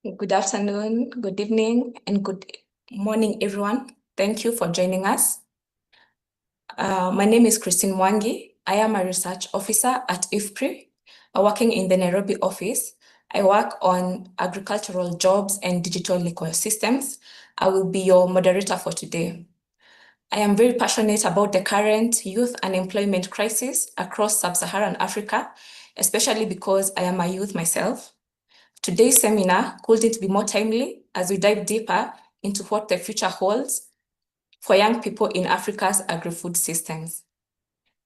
Good afternoon, good evening, and good morning, everyone. Thank you for joining us. My name is Christine Mwangi. I am a research officer at IFPRI, working in the Nairobi office. I work on agricultural jobs and digital ecosystems. I will be your moderator for today. I am very passionate about the current youth unemployment crisis across sub-Saharan Africa, especially because I am a youth myself. Today's seminar couldn't be more timely as we dive deeper into what the future holds for young people in Africa's agri-food systems.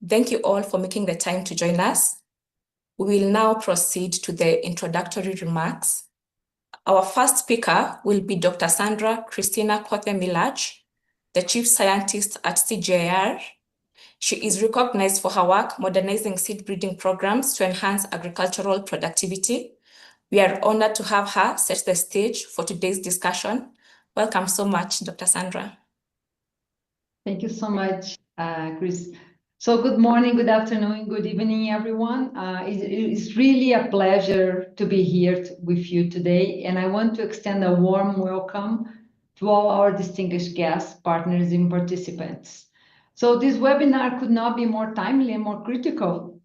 Thank you all for making the time to join us. We will now proceed to the introductory remarks. Our first speaker will be Dr. Sandra Cristina Kothe Milach, the Chief Scientist at CGIAR. She is recognized for her work modernizing seed breeding programs to enhance agricultural productivity. We are honored to have her set the stage for today's discussion. Welcome so much, Dr. Sandra. Thank you so much, Chris. So good morning, good afternoon, good evening, everyone. It's really a pleasure to be here with you today, and I want to extend a warm welcome to all our distinguished guests, partners, and participants. So this webinar could not be more timely and more critical.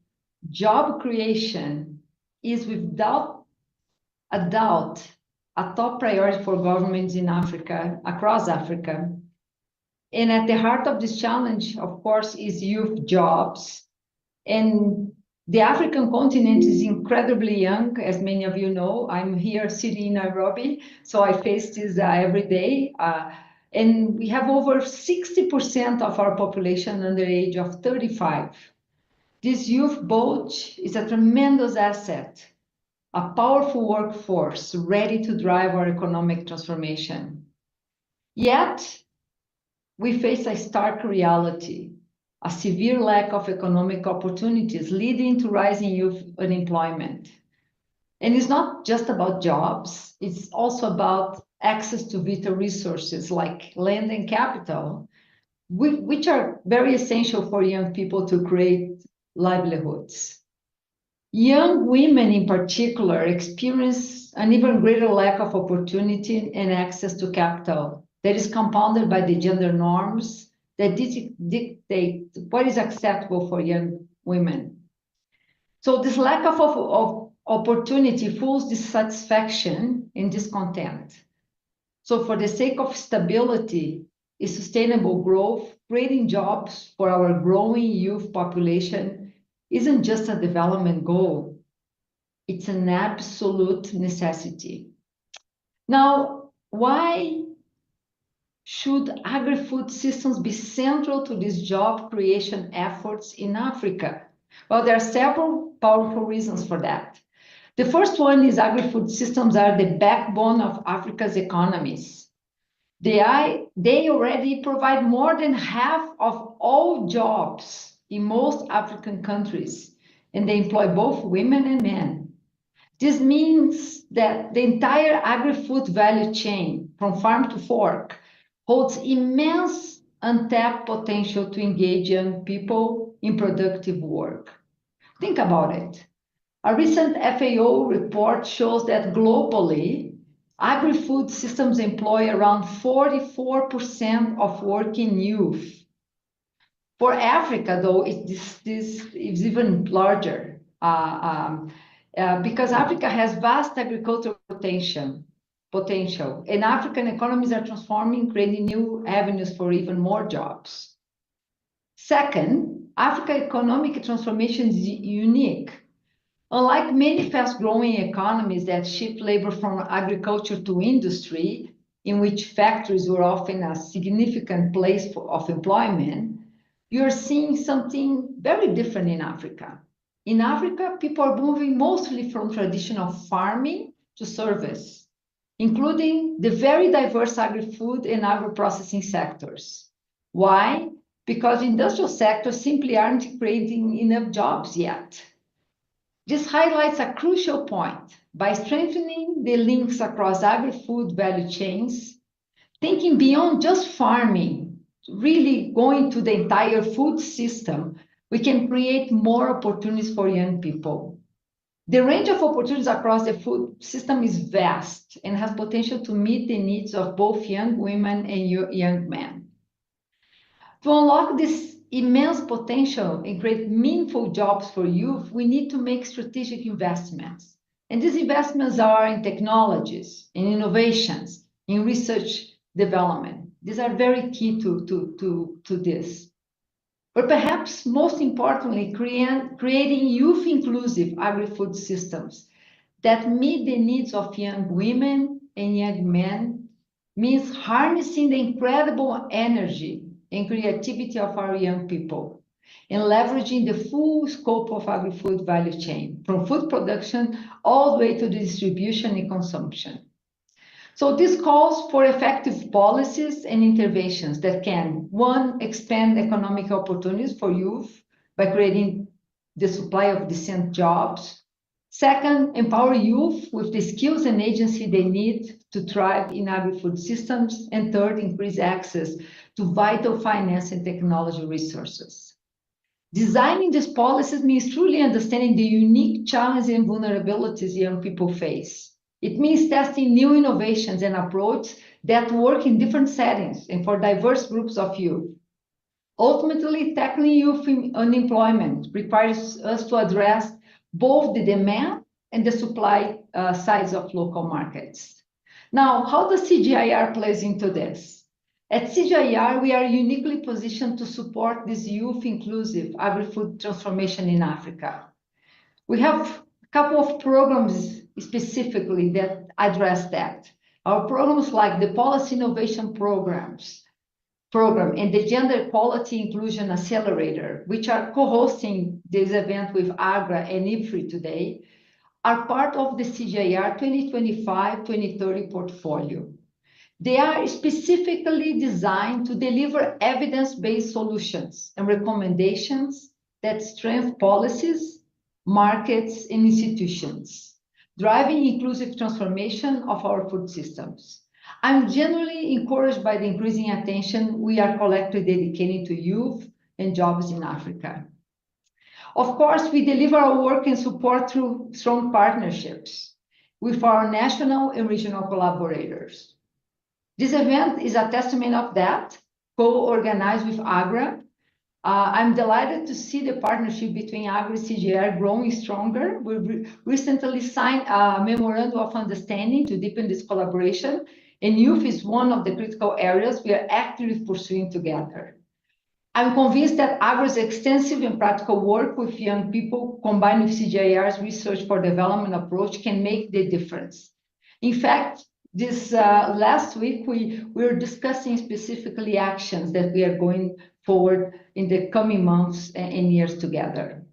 Job creation is without a doubt a top priority for governments in Africa, across Africa. And at the heart of this challenge, of course, is youth jobs. And the African continent is incredibly young, as many of you know. I'm here sitting in Nairobi, so I face this every day. And we have over 60% of our population under the age of 35. This youth bulge is a tremendous asset, a powerful workforce ready to drive our economic transformation. Yet, we face a stark reality, a severe lack of economic opportunities leading to rising youth unemployment. And it's not just about jobs, it's also about access to vital resources like land and capital, which are very essential for young people to create livelihoods. Young women in particular experience an even greater lack of opportunity and access to capital that is compounded by the gender norms that dictate what is acceptable for young women. So this lack of opportunity fuels dissatisfaction and discontent. So for the sake of stability and sustainable growth, creating jobs for our growing youth population isn't just a development goal, it's an absolute necessity. Now, why should agri-food systems be central to these job creation efforts in Africa? Well, there are several powerful reasons for that. The first one is agri-food systems are the backbone of Africa's economies. They already provide more than half of all jobs in most African countries, and they employ both women and men. This means that the entire agri-food value chain, from farm to fork, holds immense untapped potential to engage young people in productive work. Think about it. A recent FAO report shows that globally, agri-food systems employ around 44% of working youth. For Africa, though, this is even larger because Africa has vast agricultural potential, and African economies are transforming, creating new avenues for even more jobs. Second, Africa's economic transformation is unique. Unlike many fast-growing economies that shift labor from agriculture to industry, in which factories were often a significant place of employment, you're seeing something very different in Africa. In Africa, people are moving mostly from traditional farming to service, including the very diverse agri-food and agro-processing sectors. Why? Because industrial sectors simply aren't creating enough jobs yet. This highlights a crucial point. By strengthening the links across agri-food value chains, thinking beyond just farming, really going to the entire food system, we can create more opportunities for young people. The range of opportunities across the food system is vast and has potential to meet the needs of both young women and young men. To unlock this immense potential and create meaningful jobs for youth, we need to make strategic investments. And these investments are in technologies, in innovations, in research development. These are very key to this. But perhaps most importantly, creating youth-inclusive agri-food systems that meet the needs of young women and young men means harnessing the incredible energy and creativity of our young people and leveraging the full scope of agri-food value chain, from food production all the way to the distribution and consumption. So this calls for effective policies and interventions that can, one, expand economic opportunities for youth by creating the supply of decent jobs. Second, empower youth with the skills and agency they need to thrive in agri-food systems. And third, increase access to vital finance and technology resources. Designing these policies means truly understanding the unique challenges and vulnerabilities young people face. It means testing new innovations and approaches that work in different settings and for diverse groups of youth. Ultimately, tackling youth unemployment requires us to address both the demand and the supply sides of local markets. Now, how does CGIAR plays into this? At CGIAR, we are uniquely positioned to support this youth-inclusive agri-food transformation in Africa. We have a couple of programs specifically that address that. Our programs like the Policy Innovation Program and the Gender Equality Inclusion Accelerator, which are co-hosting this event with AGRA and IFPRI today, are part of the CGIAR 2025-2030 portfolio. They are specifically designed to deliver evidence-based solutions and recommendations that strengthen policies, markets, and institutions, driving inclusive transformation of our food systems. I'm genuinely encouraged by the increasing attention we are collectively dedicating to youth and jobs in Africa. Of course, we deliver our work and support through strong partnerships with our national and regional collaborators. This event is a testament of that, co-organized with AGRA. I'm delighted to see the partnership between AGRA and CGIAR growing stronger. We recently signed a memorandum of understanding to deepen this collaboration, and youth is one of the critical areas we are actively pursuing together. I'm convinced that AGRA's extensive and practical work with young people combined with CGIAR's research for development approach can make the difference. In fact, this last week, we were discussing specifically actions that we are going forward in the coming months and years together.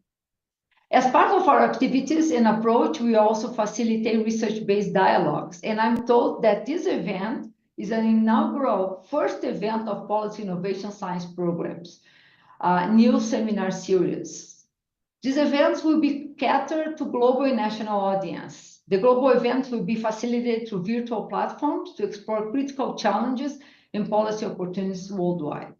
As part of our activities and approach, we also facilitate research-based dialogues. And I'm told that this event is an inaugural first event of Policy Innovation Science Programs, new seminar series. These events will be catered to global and national audience. The global events will be facilitated through virtual platforms to explore critical challenges and policy opportunities worldwide.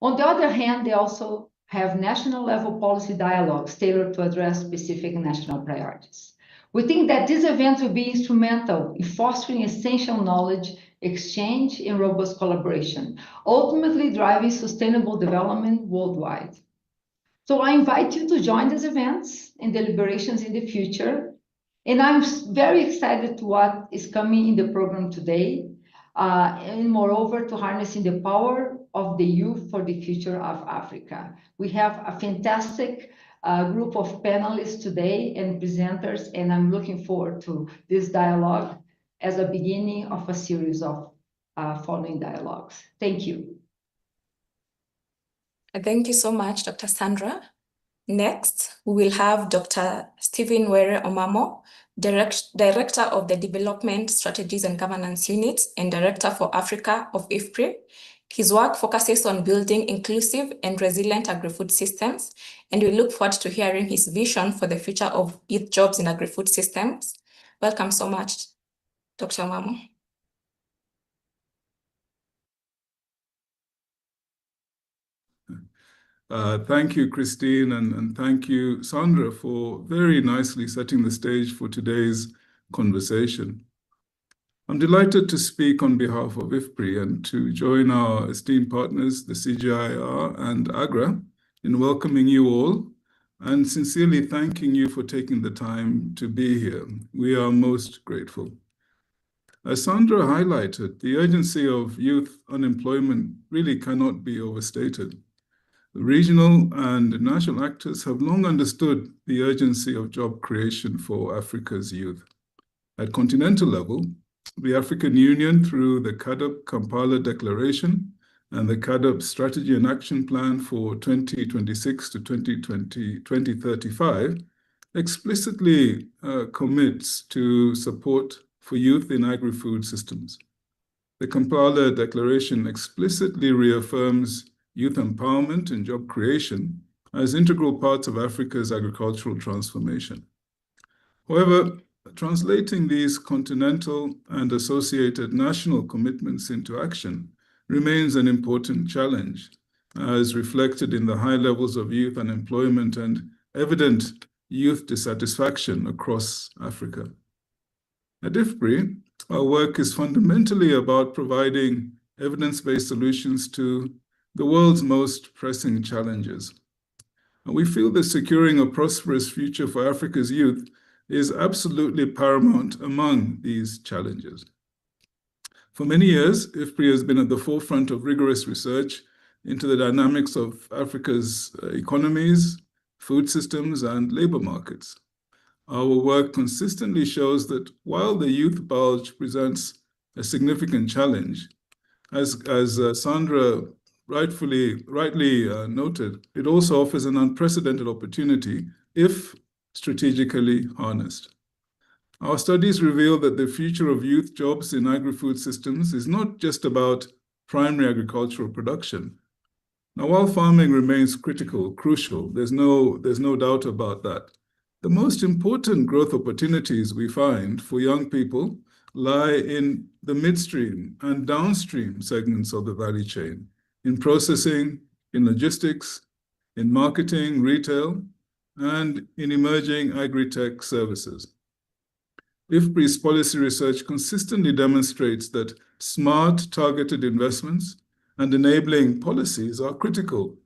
On the other hand, they also have national level policy dialogues tailored to address specific national priorities. We think that these events will be instrumental in fostering essential knowledge exchange and robust collaboration, ultimately driving sustainable development worldwide. So I invite you to join these events and deliberations in the future. And I'm very excited to what is coming in the program today, and moreover, to harnessing the power of the youth for the future of Africa. We have a fantastic group of panelists today and presenters, and I'm looking forward to this dialogue as a beginning of a series of following dialogues. Thank you. Thank you so much, Dr. Sandra. Next, we will have Dr. Stephen Omamo, Director of the Development Strategies and Governance Unit and Director for Africa of IFPRI. His work focuses on building inclusive and resilient agri-food systems, and we look forward to hearing his vision for the future of youth jobs in agri-food systems. Welcome so much, Dr. Omamo. Thank you, Christine, and thank you, Sandra, for very nicely setting the stage for today's conversation. I'm delighted to speak on behalf of IFPRI and to join our esteemed partners, the CGIAR and AGRA, in welcoming you all and sincerely thanking you for taking the time to be here. We are most grateful. As Sandra highlighted, the urgency of youth unemployment really cannot be overstated. The regional and national actors have long understood the urgency of job creation for Africa's youth. At continental level, the African Union, through the CAADP Kampala Declaration and the CAADP Strategy and Action Plan for 2026 to 2035, explicitly commits to support for youth in agri-food systems. The Kampala Declaration explicitly reaffirms youth empowerment and job creation as integral parts of Africa's agricultural transformation. However, translating these continental and associated national commitments into action remains an important challenge, as reflected in the high levels of youth unemployment and evident youth dissatisfaction across Africa. At IFPRI, our work is fundamentally about providing evidence-based solutions to the world's most pressing challenges. And we feel that securing a prosperous future for Africa's youth is absolutely paramount among these challenges. For many years, IFPRI has been at the forefront of rigorous research into the dynamics of Africa's economies, food systems, and labor markets. Our work consistently shows that while the youth bulge presents a significant challenge, as Sandra rightly noted, it also offers an unprecedented opportunity if strategically harnessed. Our studies reveal that the future of youth jobs in agri-food systems is not just about primary agricultural production. Now, while farming remains crucial, there's no doubt about that. The most important growth opportunities we find for young people lie in the midstream and downstream segments of the value chain, in processing, in logistics, in marketing, retail, and in emerging agri-tech services. IFPRI's policy research consistently demonstrates that smart, targeted investments and enabling policies are critical.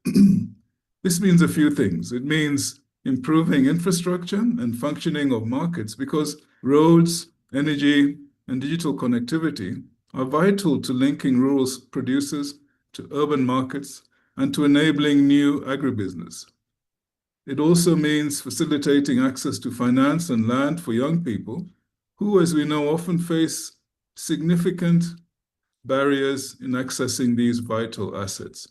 This means a few things. It means improving infrastructure and functioning of markets because roads, energy, and digital connectivity are vital to linking rural producers to urban markets and to enabling new agribusiness. It also means facilitating access to finance and land for young people who, as we know, often face significant barriers in accessing these vital assets.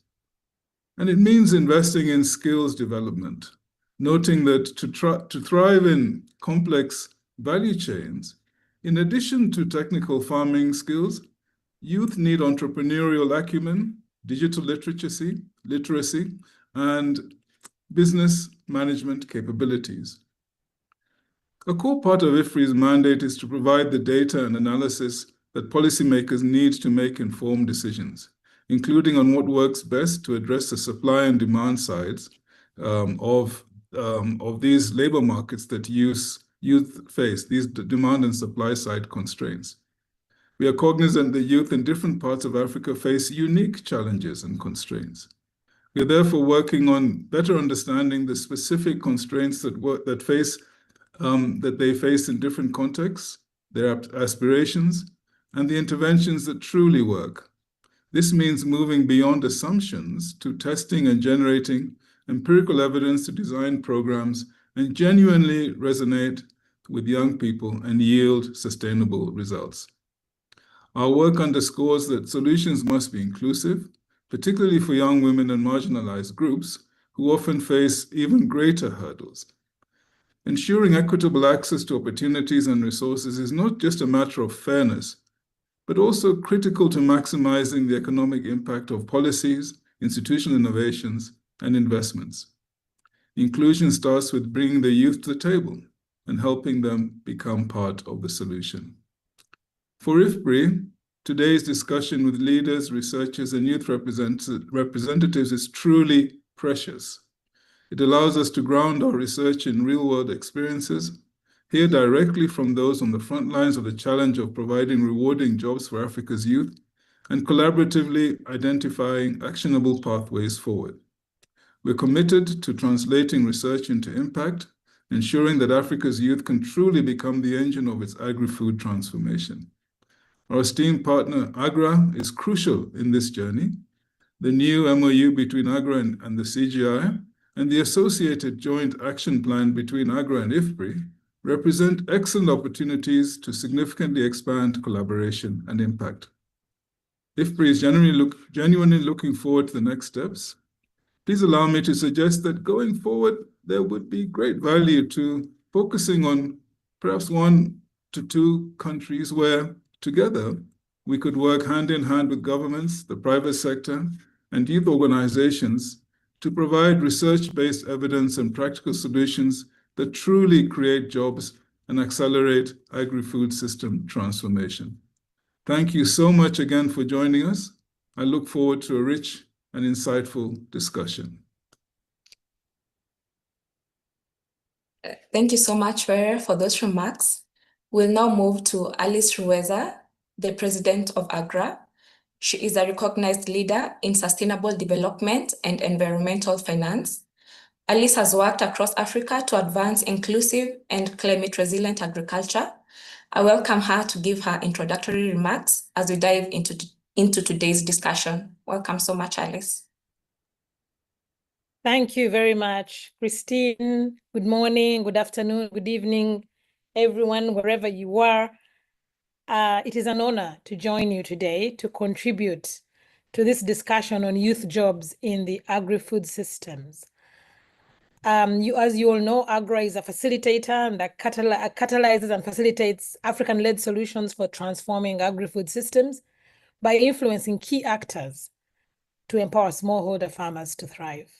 And it means investing in skills development, noting that to thrive in complex value chains, in addition to technical farming skills, youth need entrepreneurial acumen, digital literacy, and business management capabilities. A core part of IFPRI's mandate is to provide the data and analysis that policymakers need to make informed decisions, including on what works best to address the supply and demand sides of these labor markets that youth face, these demand and supply side constraints. We are cognizant that youth in different parts of Africa face unique challenges and constraints. We are therefore working on better understanding the specific constraints that they face in different contexts, their aspirations, and the interventions that truly work. This means moving beyond assumptions to testing and generating empirical evidence to design programs and genuinely resonate with young people and yield sustainable results. Our work underscores that solutions must be inclusive, particularly for young women and marginalized groups who often face even greater hurdles. Ensuring equitable access to opportunities and resources is not just a matter of fairness, but also critical to maximizing the economic impact of policies, institutional innovations, and investments. Inclusion starts with bringing the youth to the table and helping them become part of the solution. For IFPRI, today's discussion with leaders, researchers, and youth representatives is truly precious. It allows us to ground our research in real-world experiences, hear directly from those on the front lines of the challenge of providing rewarding jobs for Africa's youth, and collaboratively identifying actionable pathways forward. We're committed to translating research into impact, ensuring that Africa's youth can truly become the engine of its agri-food transformation. Our esteemed partner, AGRA, is crucial in this journey. The new MOU between AGRA and the CGIAR and the associated joint action plan between AGRA and IFPRI represent excellent opportunities to significantly expand collaboration and impact. IFPRI is genuinely looking forward to the next steps. Please allow me to suggest that going forward, there would be great value to focusing on perhaps 1 to 2 countries where together we could work hand in hand with governments, the private sector, and youth organizations to provide research-based evidence and practical solutions that truly create jobs and accelerate agri-food system transformation. Thank you so much again for joining us. I look forward to a rich and insightful discussion. Thank you so much, Were, for those remarks. We'll now move to Alice Ruhweza, the president of AGRA. She is a recognized leader in sustainable development and environmental finance. Alice has worked across Africa to advance inclusive and climate-resilient agriculture. I welcome her to give her introductory remarks as we dive into today's discussion. Welcome so much, Alice. Thank you very much, Christine. Good morning, good afternoon, good evening, everyone, wherever you are. It is an honor to join you today to contribute to this discussion on youth jobs in the agri-food systems. As you all know, AGRA is a facilitator and that catalyzes and facilitates African-led solutions for transforming agri-food systems by influencing key actors to empower smallholder farmers to thrive.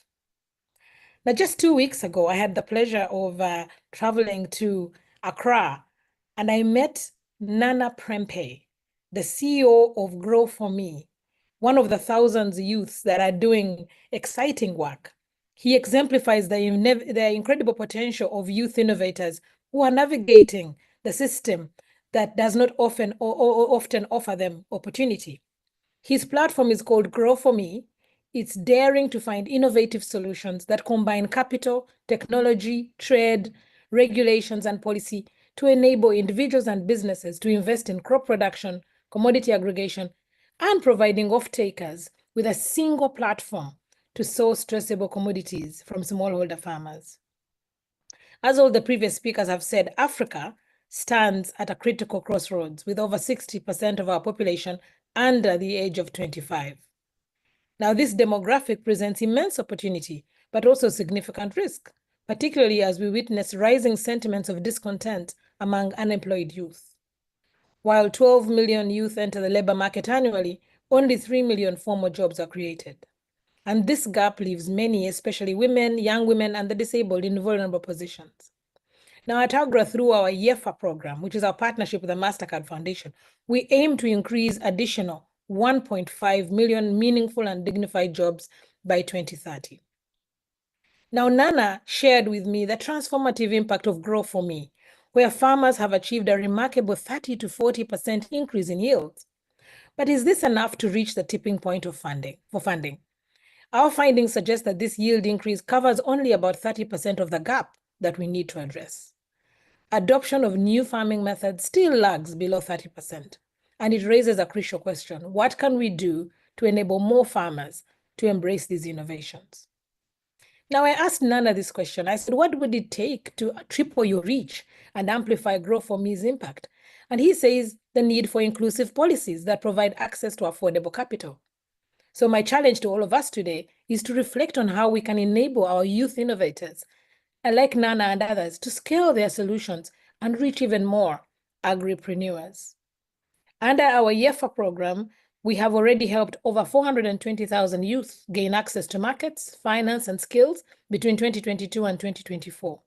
Now, just 2 weeks ago, I had the pleasure of traveling to Accra, and I met Nana Prempeh, the CEO of Grow For Me, one of the thousands of youths that are doing exciting work. He exemplifies the incredible potential of youth innovators who are navigating the system that does not often offer them opportunity. His platform is called Grow For Me. It's daring to find innovative solutions that combine capital, technology, trade, regulations, and policy to enable individuals and businesses to invest in crop production, commodity aggregation, and providing off-takers with a single platform to source traceable commodities from smallholder farmers. As all the previous speakers have said, Africa stands at a critical crossroads with over 60% of our population under the age of 25. Now, this demographic presents immense opportunity, but also significant risk, particularly as we witness rising sentiments of discontent among unemployed youth. While 12 million youth enter the labor market annually, only 3 million formal jobs are created. And this gap leaves many, especially women, young women, and the disabled in vulnerable positions. Now at AGRA, through our YISA program, which is our partnership with the MasterCard Foundation, we aim to increase additional 1.5 million meaningful and dignified jobs by 2030. Now, Nana shared with me the transformative impact of Grow For Me, where farmers have achieved a remarkable 30 to 40% increase in yields. But is this enough to reach the tipping point of funding? Our findings suggest that this yield increase covers only about 30% of the gap that we need to address. Adoption of new farming methods still lags below 30%. And it raises a crucial question: what can we do to enable more farmers to embrace these innovations? Now, I asked Nana this question. I said, what would it take to triple your reach and amplify Grow For Me's impact? And he says the need for inclusive policies that provide access to affordable capital. So my challenge to all of us today is to reflect on how we can enable our youth innovators, like Nana and others, to scale their solutions and reach even more agripreneurs. Under our YISA program, we have already helped over 420,000 youth gain access to markets, finance, and skills between 2022 and 2024.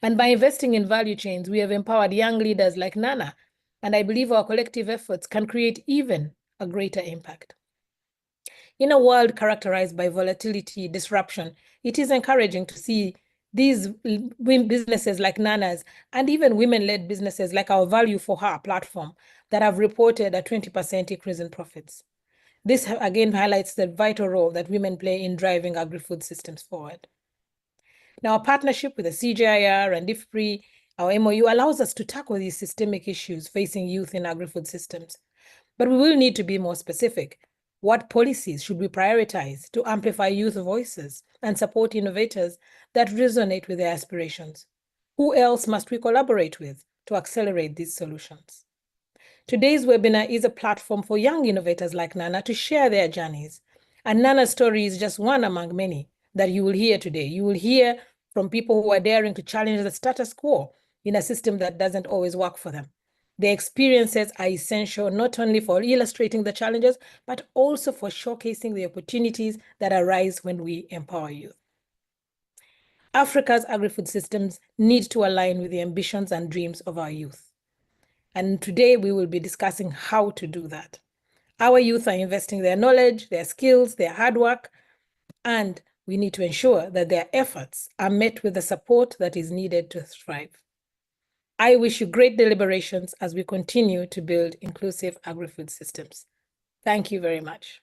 And by investing in value chains, we have empowered young leaders like Nana, and I believe our collective efforts can create even a greater impact. In a world characterized by volatility, disruption, it is encouraging to see these businesses like Nana's and even women-led businesses like our Value for Her platform that have reported a 20% increase in profits. This again highlights the vital role that women play in driving agri-food systems forward. Now, our partnership with the CGIAR and IFPRI, our MOU, allows us to tackle these systemic issues facing youth in agri-food systems. But we will need to be more specific. What policies should we prioritize to amplify youth voices and support innovators that resonate with their aspirations? Who else must we collaborate with to accelerate these solutions? Today's webinar is a platform for young innovators like Nana to share their journeys. And Nana's story is just one among many that you will hear today. You will hear from people who are daring to challenge the status quo in a system that doesn't always work for them. Their experiences are essential not only for illustrating the challenges, but also for showcasing the opportunities that arise when we empower youth. Africa's agri-food systems need to align with the ambitions and dreams of our youth. And today we will be discussing how to do that. Our youth are investing their knowledge, their skills, their hard work, and we need to ensure that their efforts are met with the support that is needed to thrive. I wish you great deliberations as we continue to build inclusive agri-food systems. Thank you very much.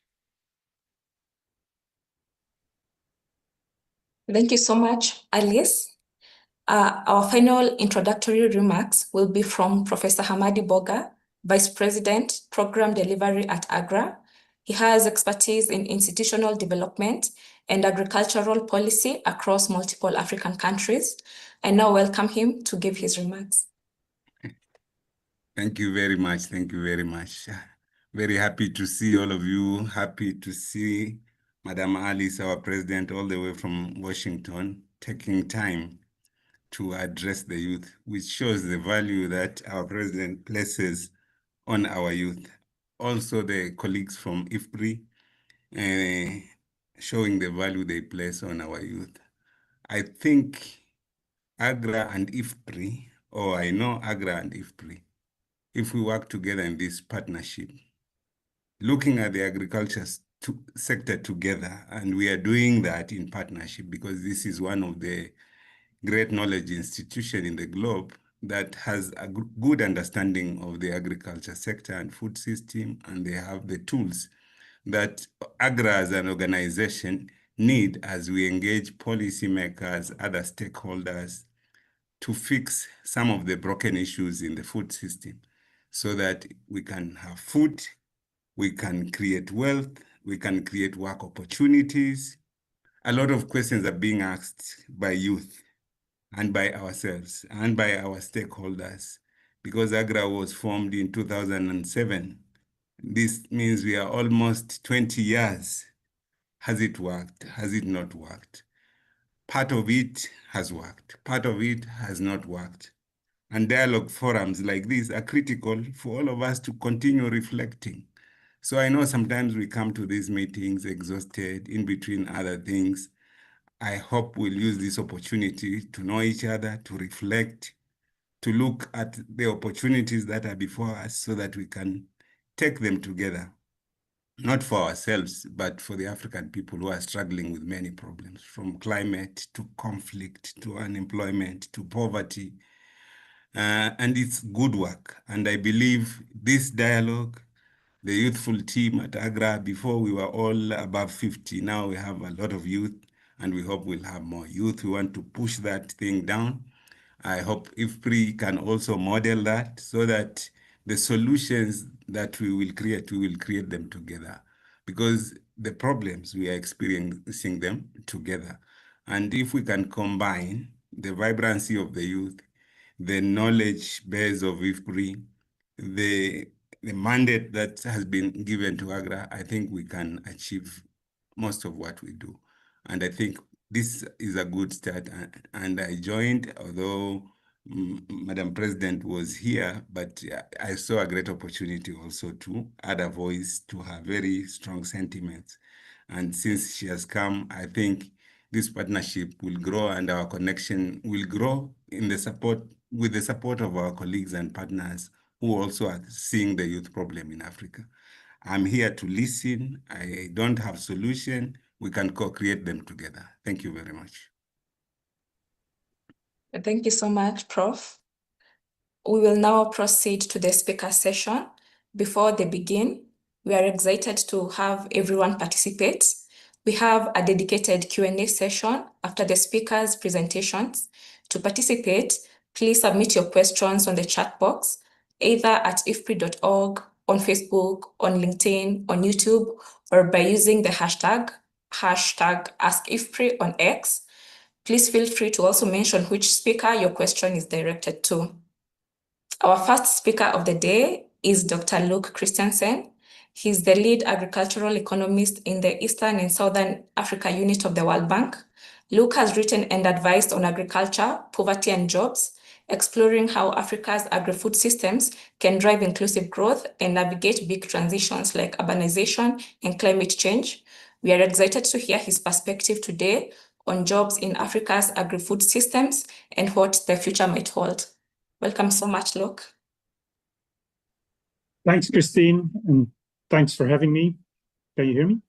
Thank you so much, Alice. Our final introductory remarks will be from Professor Hamadi Boga, Vice President, Program Delivery at AGRA. He has expertise in institutional development and agricultural policy across multiple African countries. I now welcome him to give his remarks. Thank you very much. Thank you very much. Very happy to see all of you. Happy to see Madam Alice, our president, all the way from Washington, taking time to address the youth, which shows the value that our president places on our youth. Also the colleagues from IFPRI, showing the value they place on our youth. I think AGRA and IFPRI, or I know AGRA and IFPRI, if we work together in this partnership, looking at the agriculture sector together, and we are doing that in partnership because this is one of the great knowledge institution in the globe that has a good understanding of the agriculture sector and food system, and they have the tools that AGRA as an organization need as we engage policymakers, other stakeholders to fix some of the broken issues in the food system so that we can have food, we can create wealth, we can create work opportunities. A lot of questions are being asked by youth and by ourselves and by our stakeholders, because AGRA was formed in 2007. This means we are almost 20 years. Has it worked? Has it not worked? Part of it has worked. Part of it has not worked. And dialogue forums like this are critical for all of us to continue reflecting. So I know sometimes we come to these meetings exhausted in between other things. I hope we'll use this opportunity to know each other, to reflect, to look at the opportunities that are before us so that we can take them together, not for ourselves, but for the African people who are struggling with many problems, from climate to conflict to unemployment to poverty. And it's good work. And I believe this dialogue, the youthful team at AGRA, before we were all above 50, now we have a lot of youth, and we hope we'll have more youth. We want to push that thing down. I hope IFPRI can also model that so that the solutions that we will create them together, because the problems we are experiencing them together. And if we can combine the vibrancy of the youth, the knowledge base of IFPRI, the mandate that has been given to AGRA, I think we can achieve most of what we do. And I think this is a good start. And I joined, although Madam President was here, but I saw a great opportunity also to add a voice to her very strong sentiments. And since she has come, I think this partnership will grow and our connection will grow with the support of our colleagues and partners who also are seeing the youth problem in Africa. I'm here to listen. I don't have solution. We can co-create them together. Thank you very much. Thank you so much, Prof. We will now proceed to the speaker session. Before they begin, we are excited to have everyone participate. We have a dedicated Q&A session after the speakers' presentations. To participate, please submit your questions on the chat box, either at ifpri.org, on Facebook, on LinkedIn, on YouTube, or by using the hashtag #AskIFPRI on X. Please feel free to also mention which speaker your question is directed to. Our first speaker of the day is Dr. Luke Christiaensen. He's the lead agricultural economist in the Eastern and Southern Africa unit of the World Bank. Luke has written and advised on agriculture, poverty, and jobs, exploring how Africa's agri-food systems can drive inclusive growth and navigate big transitions like urbanization and climate change. We are excited to hear his perspective today on jobs in Africa's agri-food systems and what the future might hold. Welcome so much, Luke. Thanks, Christine, and thanks for having me. Can you hear me?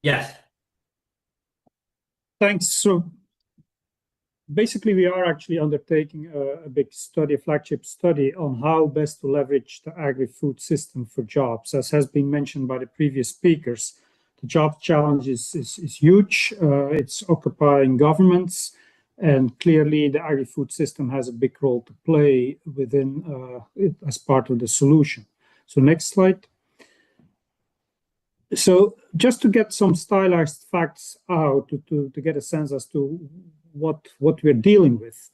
Yes. Thanks. So basically, we are actually undertaking a big study, a flagship study on how best to leverage the agri-food system for jobs. As has been mentioned by the previous speakers, the job challenge is huge. It's occupying governments. And clearly, the agri-food system has a big role to play within it as part of the solution. So next slide. So just to get some stylized facts out, to get a sense as to what we're dealing with.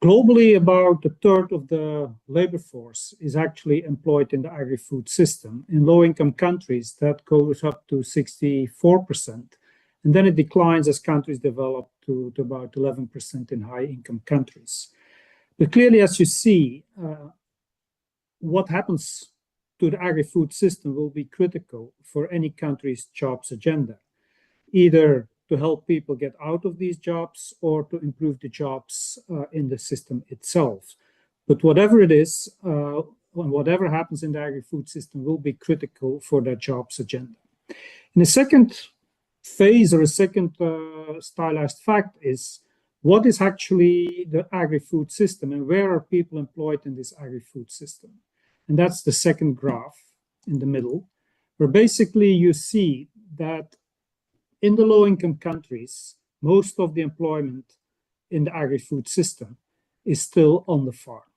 Globally, about a third of the labor force is actually employed in the agri-food system. In low-income countries, that goes up to 64%. And then it declines as countries develop to about 11% in high-income countries. But clearly, as you see, what happens to the agri-food system will be critical for any country's jobs agenda, either to help people get out of these jobs or to improve the jobs in the system itself. But whatever it is, and whatever happens in the agri-food system will be critical for their jobs agenda. In the second phase, or a second stylized fact, is what is actually the agri-food system and where are people employed in this agri-food system? And that's the second graph in the middle, where basically you see that in the low-income countries, most of the employment in the agri-food system is still on the farm.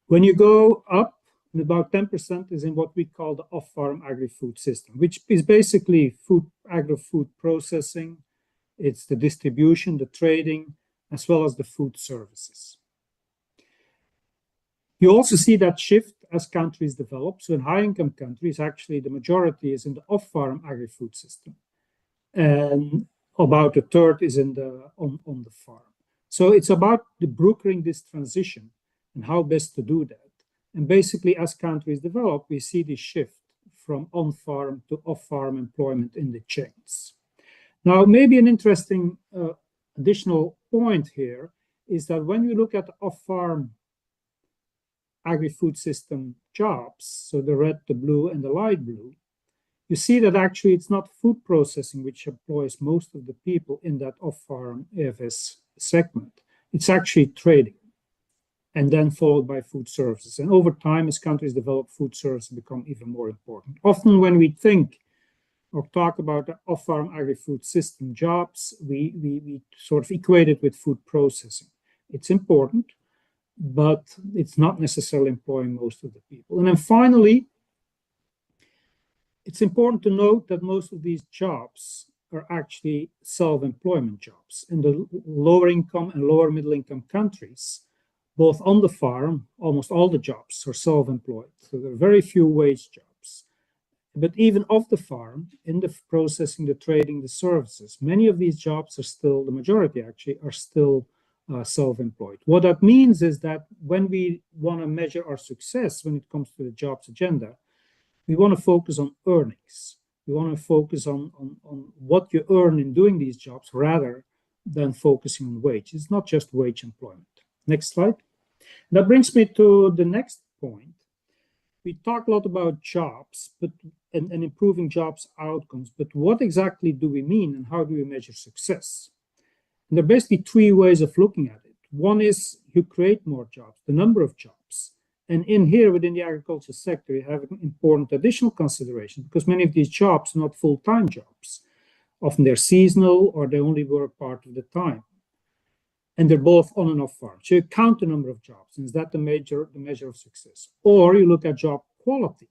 When you go up, about 10% is in what we call the off-farm agri-food system, which is basically agri-food processing. It's the distribution, the trading, as well as the food services. You also see that shift as countries develop. So in high-income countries, actually the majority is in the off-farm agri-food system, and about a third is in on the farm. So it's about brokering this transition and how best to do that. And basically, as countries develop, we see this shift from on-farm to off-farm employment in the chains. Now, maybe an interesting additional point here is that when we look at off-farm agri-food system jobs, so the red, the blue, and the light blue, you see that actually it's not food processing which employs most of the people in that off-farm AFS segment. It's actually trading, and then followed by food services. And over time, as countries develop, food services become even more important. Often when we think or talk about the off-farm agri-food system jobs, we sort of equate it with food processing. It's important, but it's not necessarily employing most of the people. And then finally, it's important to note that most of these jobs are actually self-employment jobs. In the lower income and lower middle income countries, both on the farm, almost all the jobs are self-employed. So there are very few wage jobs. But even off the farm, in the processing, the trading, the services, many of these jobs are still, the majority actually, are still self-employed. What that means is that when we want to measure our success when it comes to the jobs agenda, we want to focus on earnings. We want to focus on what you earn in doing these jobs rather than focusing on wage. It's not just wage employment. Next slide. That brings me to the next point, we talk a lot about jobs and improving jobs outcomes, but what exactly do we mean and how do we measure success? And there are basically three ways of looking at it. One is you create more jobs, the number of jobs. And in here, within the agriculture sector, you have an important additional consideration because many of these jobs are not full-time jobs. Often they're seasonal or they only work part of the time. And they're both on and off farm. So you count the number of jobs, and is that the measure of success? Or you look at job quality.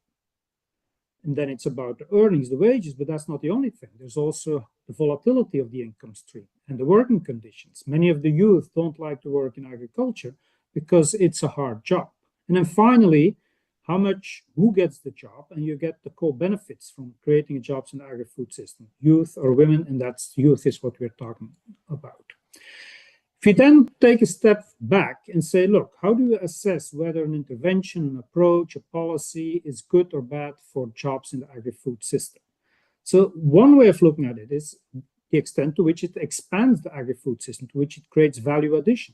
And then it's about the earnings, the wages, but that's not the only thing. There's also the volatility of the income stream and the working conditions. Many of the youth don't like to work in agriculture because it's a hard job. And then finally, who gets the job, and you get the co-benefits from creating jobs in the agri-food system, youth or women, and that's youth is what we're talking about. If you then take a step back and say, look, how do you assess whether an intervention, an approach, a policy is good or bad for jobs in the agri-food system? So one way of looking at it is the extent to which it expands the agri-food system, to which it creates value addition.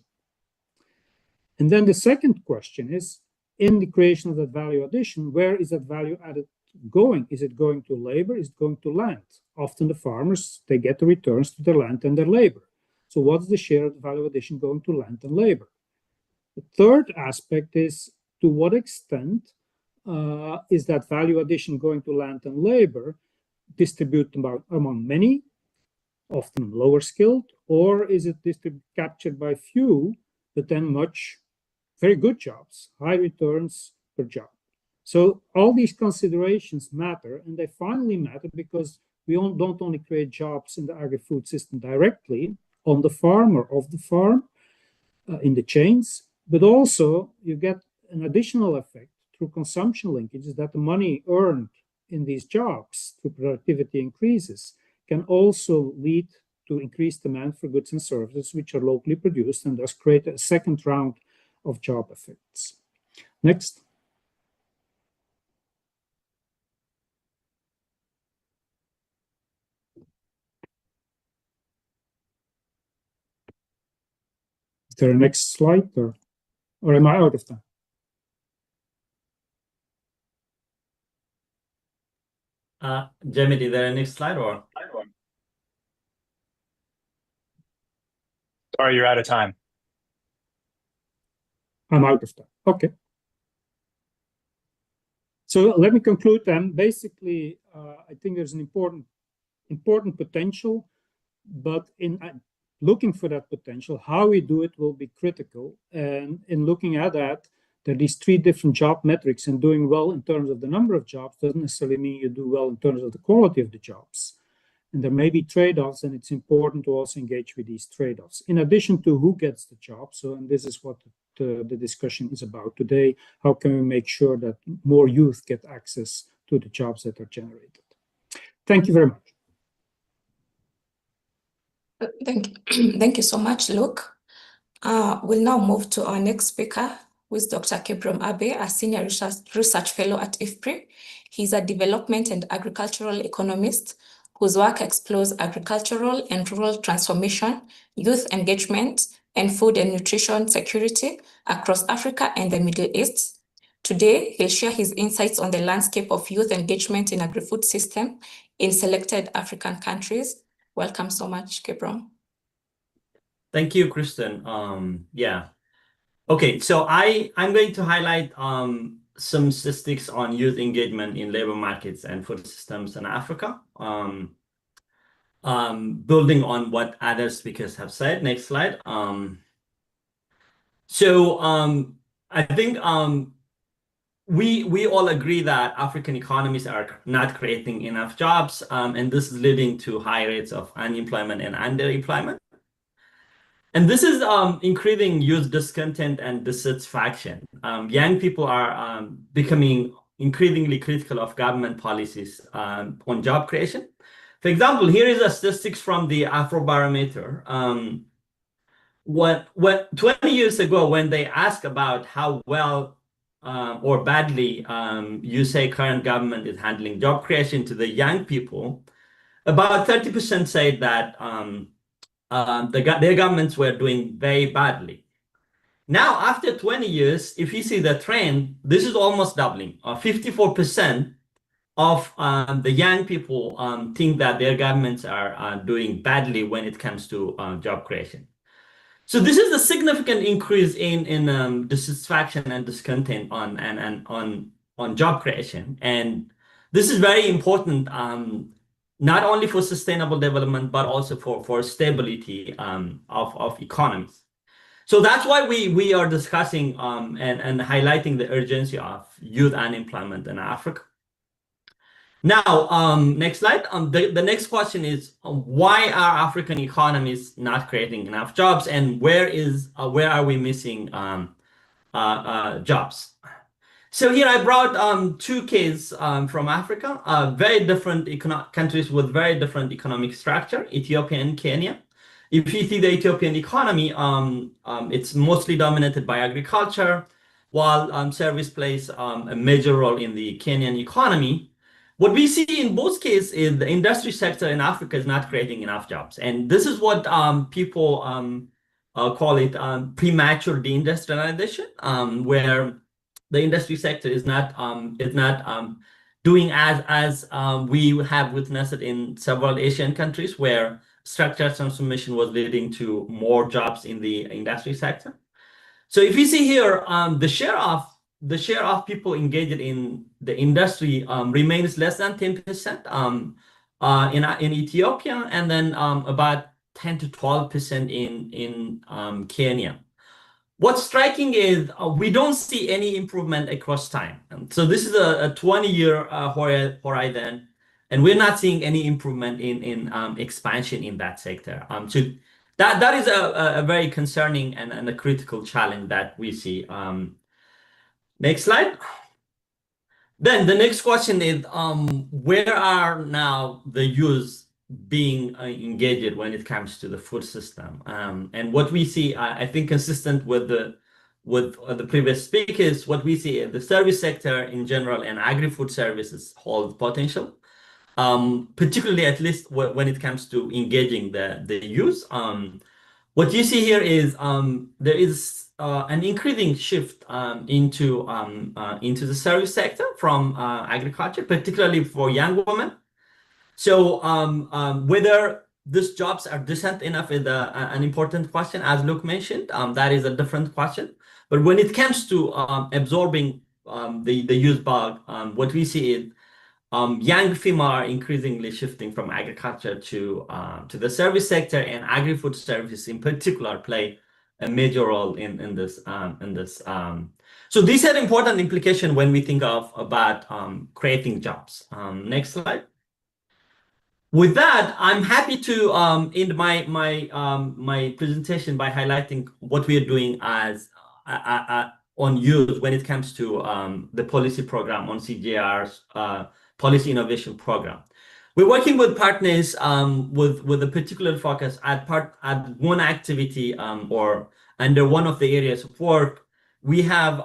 And then the second question is, in the creation of that value addition, where is that value added going? Is it going to labor? Is it going to land? Often the farmers, they get the returns to their land and their labor. So what's the share of the value addition going to land and labor? The third aspect is, to what extent is that value addition going to land and labor distributed among many, often lower skilled, or is it captured by few, but then very good jobs, high returns per job? So all these considerations matter, and they finally matter because we don't only create jobs in the agri-food system directly, on the farm or off the farm, in the chains, but also you get an additional effect through consumption linkages that the money earned in these jobs through productivity increases can also lead to increased demand for goods and services which are locally produced and thus create a second round of job effects. Next. Is there a next slide or am I out of time? Jamie, is there a next slide or? Sorry, you're out of time. I'm out of time. Okay. So let me conclude then. Basically, I think there's an important potential, but in looking for that potential, how we do it will be critical. And in looking at that, there are these three different job metrics, and doing well in terms of the number of jobs doesn't necessarily mean you do well in terms of the quality of the jobs. And there may be trade-offs, and it's important to also engage with these trade-offs. In addition to who gets the job, and this is what the discussion is about today, how can we make sure that more youth get access to the jobs that are generated? Thank you very much. Thank you so much, Luke. We'll now move to our next speaker, who is Dr. Kibrom Abay, a senior research fellow at IFPRI. He's a development and agricultural economist whose work explores agricultural and rural transformation, youth engagement, and food and nutrition security across Africa and the Middle East. Today, he'll share his insights on the landscape of youth engagement in agri-food system in selected African countries. Welcome so much, Kibrom. Thank you, Kristen. Yeah. Okay, so I'm going to highlight some statistics on youth engagement in labor markets and food systems in Africa, building on what other speakers have said. Next slide. I think we all agree that African economies are not creating enough jobs, and this is leading to high rates of unemployment and underemployment. And this is increasing youth discontent and dissatisfaction. Young people are becoming increasingly critical of government policies on job creation. For example, here is a statistics from the Afrobarometer. 20 years ago, when they asked about how well or badly you say current government is handling job creation to the young people, about 30% said that their governments were doing very badly. Now, after 20 years, if you see the trend, this is almost doubling. 54% of the young people think that their governments are doing badly when it comes to job creation. So this is a significant increase in dissatisfaction and discontent on job creation, and this is very important not only for sustainable development but also for stability of economies. So that's why we are discussing and highlighting the urgency of youth unemployment in Africa. Now, next slide. The next question is, why are African economies not creating enough jobs, and where are we missing jobs? So here I brought two cases from Africa, very different countries with very different economic structure, Ethiopia and Kenya. If you see the Ethiopian economy, it's mostly dominated by agriculture, while service plays a major role in the Kenyan economy. What we see in both cases is the industry sector in Africa is not creating enough jobs. And this is what people call it premature deindustrialization, where the industry sector is not doing as we have witnessed it in several Asian countries, where structural transformation was leading to more jobs in the industry sector. So if you see here, the share of people engaged in the industry remains less than 10% in Ethiopia, and then about 10 to 12% in Kenya. What's striking is we don't see any improvement across time. So this is a 20-year horizon, and we're not seeing any improvement in expansion in that sector. So that is a very concerning and a critical challenge that we see. Next slide. Then the next question is, where are now the youth being engaged when it comes to the food system? And what we see, I think consistent with the previous speakers, what we see in the service sector in general and agri-food services hold potential, particularly at least when it comes to engaging the youth. What you see here is there is an increasing shift into the service sector from agriculture, particularly for young women. So whether these jobs are decent enough is an important question, as Luke mentioned. That is a different question. But when it comes to absorbing the youth bulge, what we see is young females are increasingly shifting from agriculture to the service sector, and agri-food services in particular play a major role in this. So these are important implications when we think about creating jobs. Next slide. With that, I'm happy to end my presentation by highlighting what we are doing as on youth when it comes to the policy program on CGIAR's policy innovation program. We're working with partners with a particular focus at one activity or under one of the areas of work. We have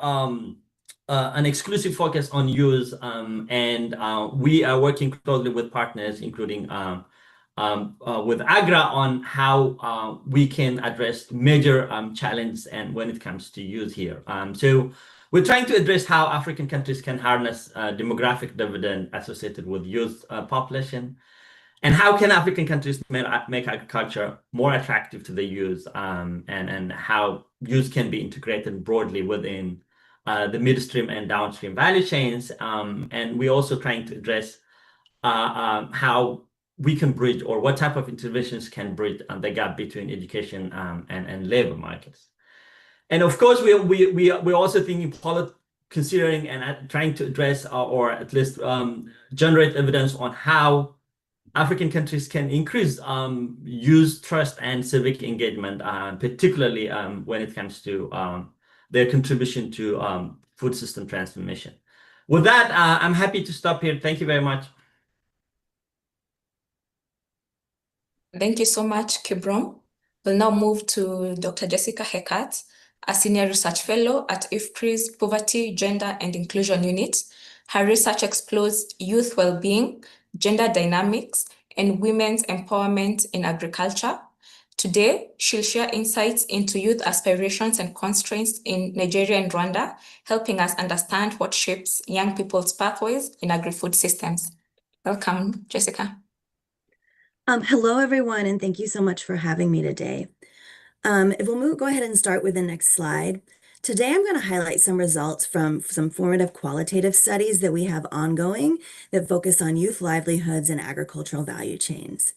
an exclusive focus on youth, and we are working closely with partners, including with AGRA, on how we can address major challenges and when it comes to youth here. So we're trying to address how African countries can harness demographic dividend associated with youth population, and how can African countries make agriculture more attractive to the youth, and how youth can be integrated broadly within the midstream and downstream value chains. And we're also trying to address how we can bridge, or what type of interventions can bridge the gap between education and labor markets. And of course, we're also thinking, considering and trying to address or at least generate evidence on how African countries can increase youth trust and civic engagement, particularly when it comes to their contribution to food system transformation. With that, I'm happy to stop here. Thank you very much. Thank you so much, Kibrom. We'll now move to Dr. Jessica Heckert, a senior research fellow at IFPRI's Poverty, Gender and Inclusion Unit. Her research explores youth well-being, gender dynamics, and women's empowerment in agriculture. Today, she'll share insights into youth aspirations and constraints in Nigeria and Rwanda, helping us understand what shapes young people's pathways in agri-food systems. Welcome, Jessica. Hello, everyone, and thank you so much for having me today. If we'll go ahead and start with the next slide. Today, I'm going to highlight some results from some formative qualitative studies that we have ongoing that focus on youth livelihoods and agricultural value chains.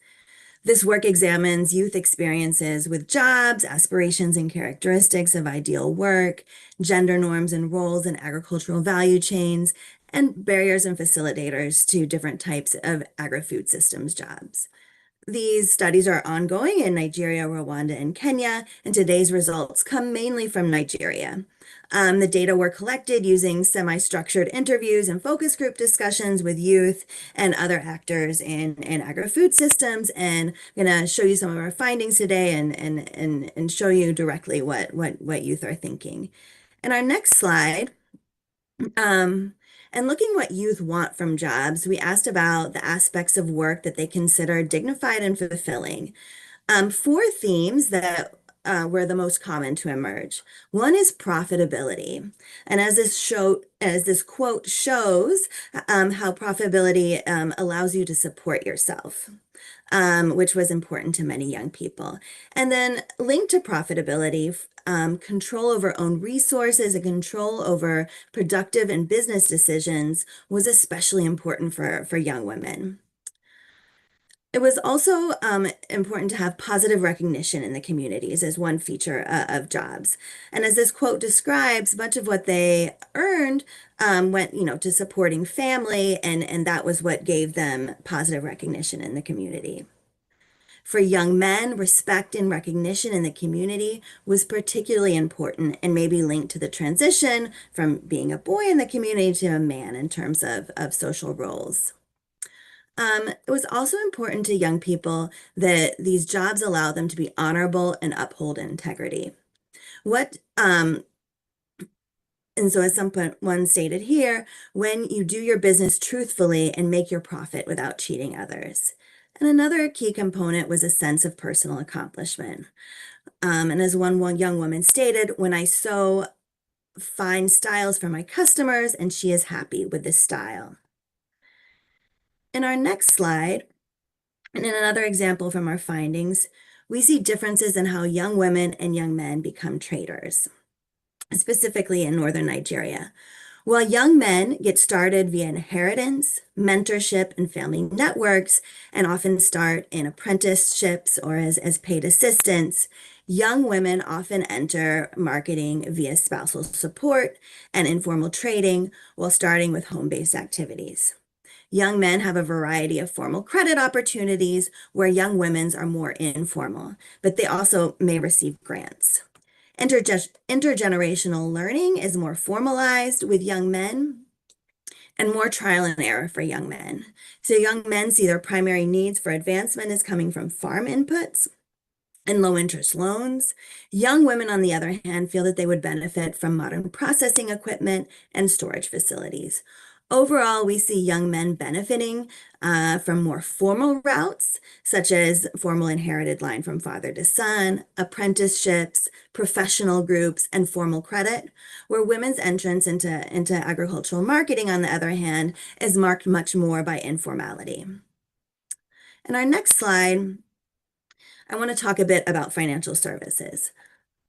This work examines youth experiences with jobs, aspirations and characteristics of ideal work, gender norms and roles in agricultural value chains, and barriers and facilitators to different types of agri-food systems jobs. These studies are ongoing in Nigeria, Rwanda, and Kenya, and today's results come mainly from Nigeria. The data were collected using semi-structured interviews and focus group discussions with youth and other actors in agri-food systems, and I'm going to show you some of our findings today and show you directly what youth are thinking. In our next slide, and looking what youth want from jobs, we asked about the aspects of work that they consider dignified and fulfilling. 4 themes that were the most common to emerge. One is profitability. And as this quote shows, how profitability allows you to support yourself, which was important to many young people. And then linked to profitability, control over own resources and control over productive and business decisions was especially important for young women. It was also important to have positive recognition in the communities as one feature of jobs. And as this quote describes, much of what they earned went, to supporting family, and that was what gave them positive recognition in the community. For young men, respect and recognition in the community was particularly important and maybe linked to the transition from being a boy in the community to a man in terms of social roles. It was also important to young people that these jobs allow them to be honorable and uphold integrity. And so as someone stated here, when you do your business truthfully and make your profit without cheating others. And another key component was a sense of personal accomplishment. And as one young woman stated, when I sew fine styles for my customers and she is happy with this style. In our next slide, and in another example from our findings, we see differences in how young women and young men become traders, specifically in northern Nigeria. While young men get started via inheritance, mentorship, and family networks, and often start in apprenticeships or as paid assistants, young women often enter marketing via spousal support and informal trading while starting with home-based activities. Young men have a variety of formal credit opportunities where young women's are more informal, but they also may receive grants. Intergenerational learning is more formalized with young men and more trial and error for young men. So young men see their primary needs for advancement as coming from farm inputs and low interest loans. Young women, on the other hand, feel that they would benefit from modern processing equipment and storage facilities. Overall, we see young men benefiting from more formal routes, such as formal inherited line from father to son, apprenticeships, professional groups, and formal credit, where women's entrance into agricultural marketing, on the other hand, is marked much more by informality. In our next slide, I want to talk a bit about financial services.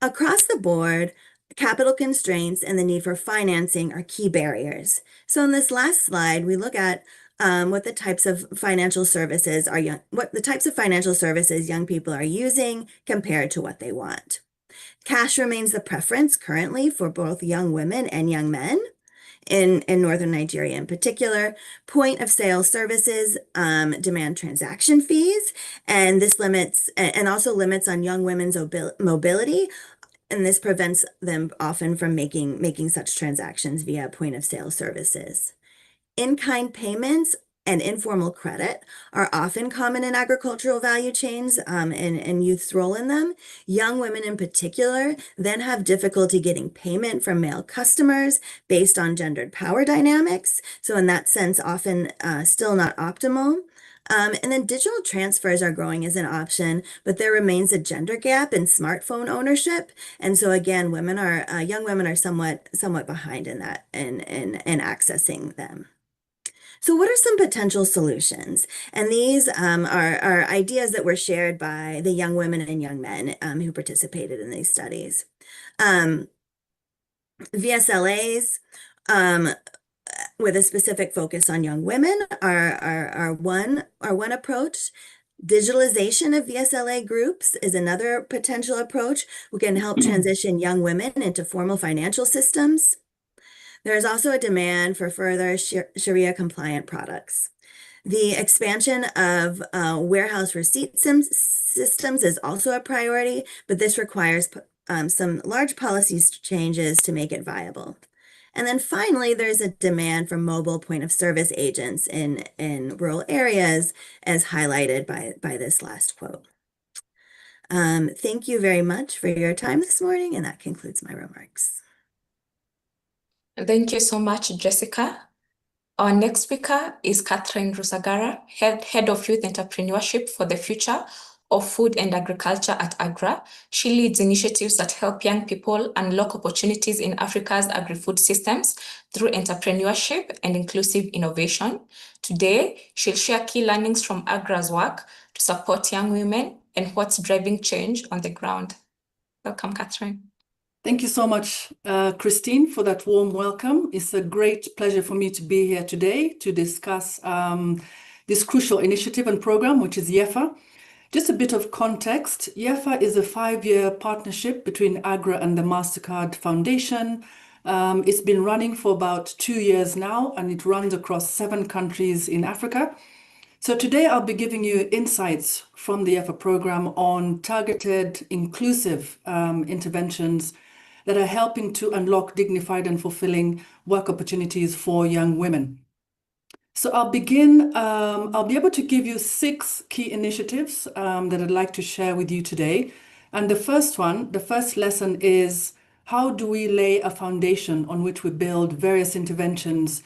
Across the board, capital constraints and the need for financing are key barriers. So in this last slide, we look at what the types of financial services young people are using compared to what they want. Cash remains the preference currently for both young women and young men. In northern Nigeria in particular, point of sale services demand transaction fees, and this also limits on young women's mobility. And this prevents them often from making such transactions via point of sale services. In-kind payments and informal credit are often common in agricultural value chains and youth's role in them. Young women in particular then have difficulty getting payment from male customers based on gendered power dynamics. So in that sense, often still not optimal. And then digital transfers are growing as an option, but there remains a gender gap in smartphone ownership. And so again, young women are somewhat behind in that in accessing them. So what are some potential solutions? And these are ideas that were shared by the young women and young men who participated in these studies. VSLAs with a specific focus on young women are one approach. Digitalization of VSLA groups is another potential approach. We can help transition young women into formal financial systems. There is also a demand for further Sharia compliant products. The expansion of warehouse receipt systems is also a priority, but this requires some large policy changes to make it viable. And then finally, there's a demand for mobile point of service agents in rural areas, as highlighted by this last quote. Thank you very much for your time this morning, and that concludes my remarks. Thank you so much, Jessica. Our next speaker is Catherine Rusagara, Head of Youth Entrepreneurship for the Future of Food and Agriculture at AGRA. She leads initiatives that help young people unlock opportunities in Africa's agri-food systems through entrepreneurship and inclusive innovation. Today, she'll share key learnings from AGRA's work to support young women and what's driving change on the ground. Welcome, Catherine. Thank you so much, Christine, for that warm welcome. It's a great pleasure for me to be here today to discuss this crucial initiative and program, which is YEFA. Just a bit of context. YEFA is a 5-year partnership between AGRA and the MasterCard Foundation. It's been running for about 2 years now, and it runs across 7 countries in Africa. So today I'll be giving you insights from the YEFA program on targeted, inclusive interventions that are helping to unlock dignified and fulfilling work opportunities for young women. So I'll begin, I'll be able to give you 6 key initiatives that I'd like to share with you today. And the first lesson is, how do we lay a foundation on which we build various interventions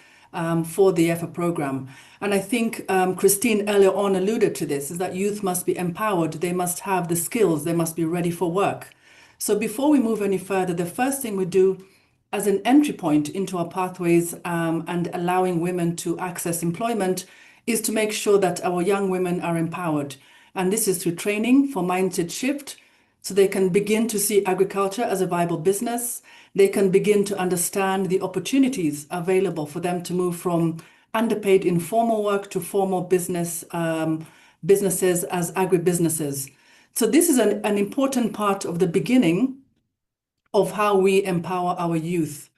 for the YEFA program? And I think Christine earlier on alluded to this, is that youth must be empowered, they must have the skills, they must be ready for work. So before we move any further, the first thing we do as an entry point into our pathways and allowing women to access employment is to make sure that our young women are empowered. And this is through training for mindset shift, so they can begin to see agriculture as a viable business. They can begin to understand the opportunities available for them to move from underpaid informal work to formal businesses as agribusinesses. So this is an important part of the beginning of how we empower our youth.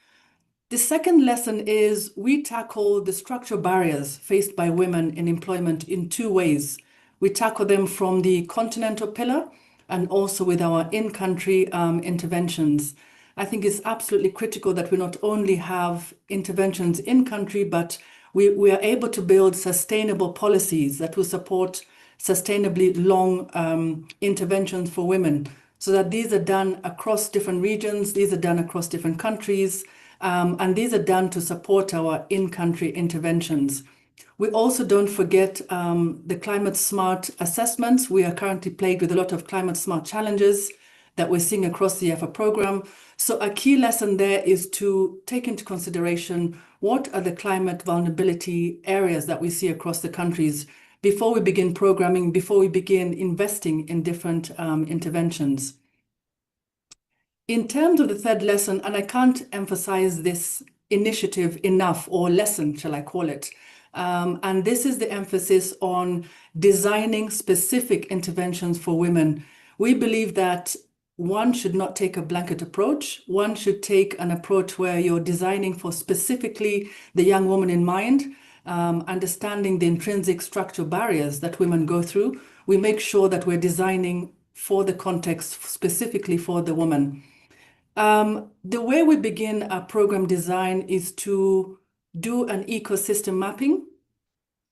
The second lesson is we tackle the structural barriers faced by women in employment in 2 ways. We tackle them from the continental pillar and also with our in-country interventions. I think it's absolutely critical that we not only have interventions in country, but we are able to build sustainable policies that will support sustainably long interventions for women, so that these are done across different regions, these are done across different countries, and these are done to support our in-country interventions. We also don't forget the climate smart assessments. We are currently plagued with a lot of climate smart challenges that we're seeing across the YEFA program. So a key lesson there is to take into consideration what are the climate vulnerability areas that we see across the countries before we begin programming, before we begin investing in different interventions. In terms of the third lesson, and I can't emphasize this initiative enough, or lesson, shall I call it, and this is the emphasis on designing specific interventions for women. We believe that one should not take a blanket approach. One should take an approach where you're designing for specifically the young woman in mind, understanding the intrinsic structural barriers that women go through. We make sure that we're designing for the context specifically for the woman. The way we begin a program design is to do an ecosystem mapping.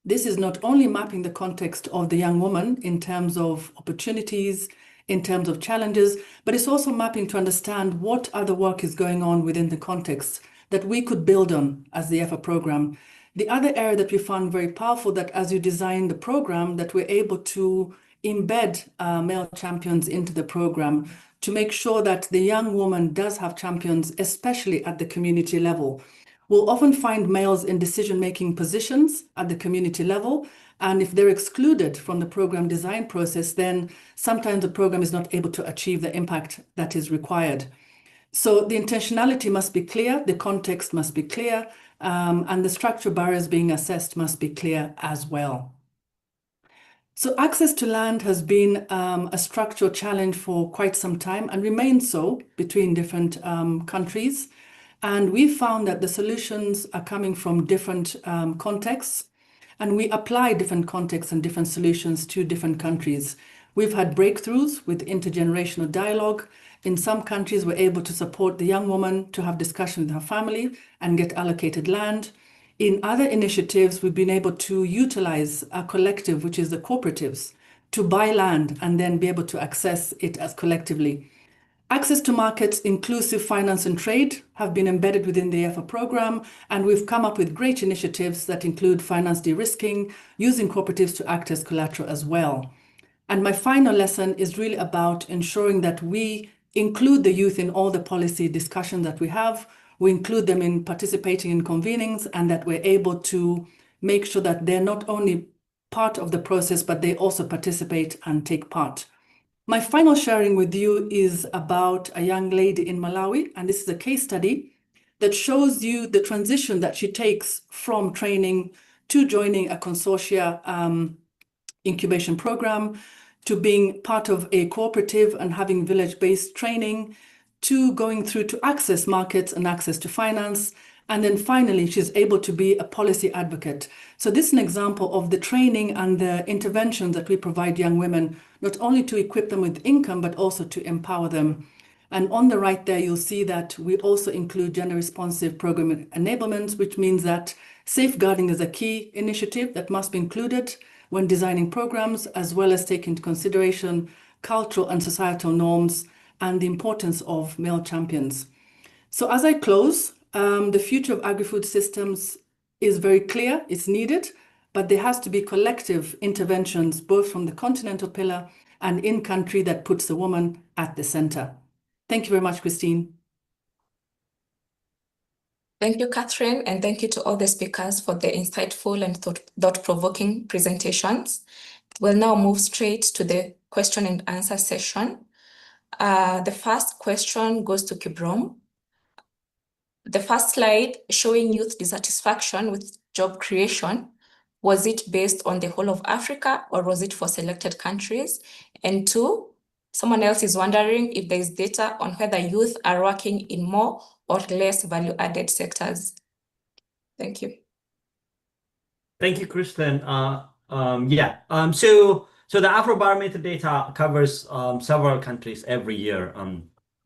This is not only mapping the context of the young woman in terms of opportunities, in terms of challenges, but it's also mapping to understand what other work is going on within the context that we could build on as the YEFA program. The other area that we found very powerful, that as you design the program, that we're able to embed male champions into the program to make sure that the young woman does have champions, especially at the community level. We'll often find males in decision-making positions at the community level, and if they're excluded from the program design process, then sometimes the program is not able to achieve the impact that is required. So the intentionality must be clear, the context must be clear, and the structural barriers being assessed must be clear as well. So access to land has been a structural challenge for quite some time and remains so between different countries. And we found that the solutions are coming from different contexts, and we apply different contexts and different solutions to different countries. We've had breakthroughs with intergenerational dialogue. In some countries, we're able to support the young woman to have discussion with her family and get allocated land. In other initiatives, we've been able to utilize a collective, which is the cooperatives, to buy land and then be able to access it as collectively. Access to markets, inclusive finance and trade have been embedded within the IFPRI program, and we've come up with great initiatives that include finance de-risking, using cooperatives to act as collateral as well. And my final lesson is really about ensuring that we include the youth in all the policy discussions that we have. We include them in participating in convenings, and that we're able to make sure that they're not only part of the process, but they also participate and take part. My final sharing with you is about a young lady in Malawi, and this is a case study that shows you the transition that she takes from training to joining a consortia incubation program, to being part of a cooperative and having village-based training, to going through to access markets and access to finance. And then finally, she's able to be a policy advocate. So this is an example of the training and the interventions that we provide young women, not only to equip them with income, but also to empower them. And on the right there, you'll see that we also include gender-responsive program enablements, which means that safeguarding is a key initiative that must be included when designing programs, as well as take into consideration cultural and societal norms and the importance of male champions. So as I close, the future of agri-food systems is very clear, it's needed, but there has to be collective interventions, both from the continental pillar and in country, that puts the woman at the center. Thank you very much, Christine. Thank you, Catherine, and thank you to all the speakers for the insightful and thought-provoking presentations. We'll now move straight to the question and answer session. The first question goes to Kibrom. The first slide showing youth dissatisfaction with job creation, was it based on the whole of Africa or was it for selected countries? And two, someone else is wondering if there is data on whether youth are working in more or less value-added sectors. Thank you. Thank you, Kristen. So the Afrobarometer data covers several countries every year.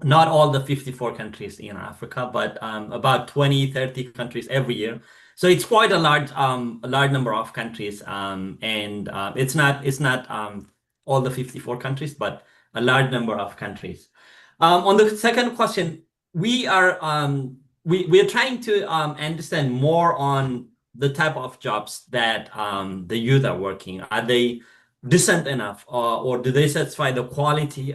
Not all the 54 countries in Africa, but about 20, 30 countries every year. So it's quite a large number of countries, and it's not all the 54 countries, but a large number of countries. On the second question, we are trying to understand more on the type of jobs that the youth are working. Are they decent enough, or do they satisfy the quality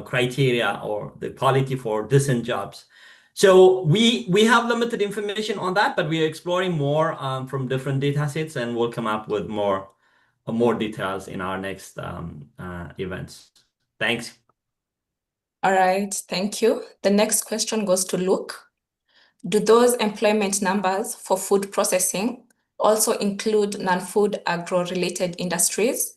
criteria or the quality for decent jobs? So we have limited information on that, but we are exploring more from different data sets, and we'll come up with more details in our next events. Thanks. All right, thank you. The next question goes to Luke. Do those employment numbers for food processing also include non-food agro-related industries?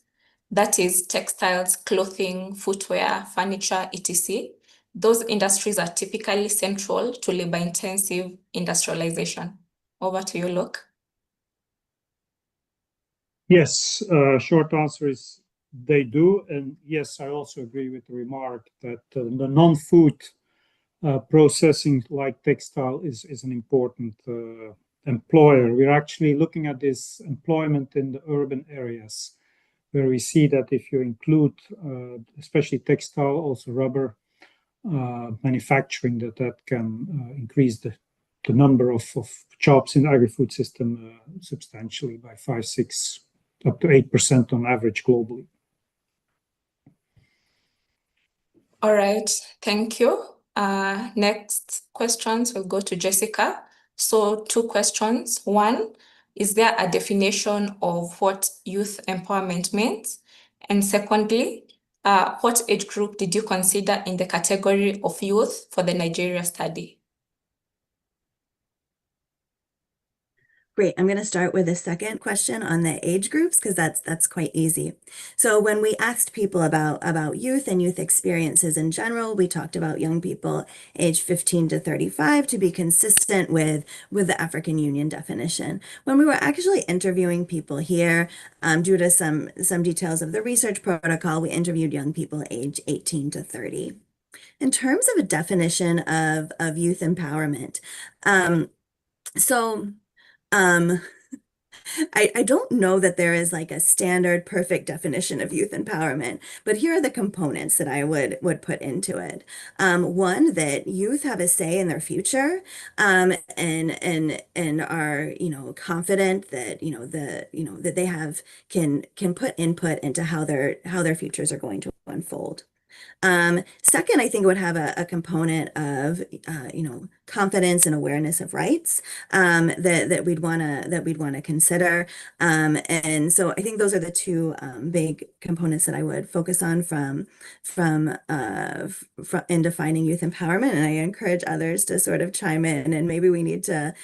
That is textiles, clothing, footwear, furniture, etc. Those industries are typically central to labor-intensive industrialization. Over to you, Luke. Yes, short answer is they do. And yes, I also agree with the remark that the non-food processing like textile is an important employer. We're actually looking at this employment in the urban areas, where we see that if you include especially textile, also rubber manufacturing, that can increase the number of jobs in the agri-food system substantially by 5, 6, up to 8% on average globally. All right, thank you. Next questions will go to Jessica. So 2 questions. One, is there a definition of what youth empowerment means? And secondly, what age group did you consider in the category of youth for the Nigeria study? Great. I'm going to start with the second question on the age groups because that's quite easy. So when we asked people about youth and youth experiences in general, we talked about young people aged 15 to 35 to be consistent with the African Union definition. When we were actually interviewing people here, due to some details of the research protocol, we interviewed young people aged 18 to 30. In terms of a definition of youth empowerment, I don't know that there is like a standard perfect definition of youth empowerment, but here are the components that I would put into it. One, that youth have a say in their future, and are, confident that, that they can put input into how their futures are going to unfold. Second, I think it would have a component of, confidence and awareness of rights that we'd want to consider. And so I think those are the 2 big components that I would focus on from in defining youth empowerment. And I encourage others to sort of chime in, and maybe we need to,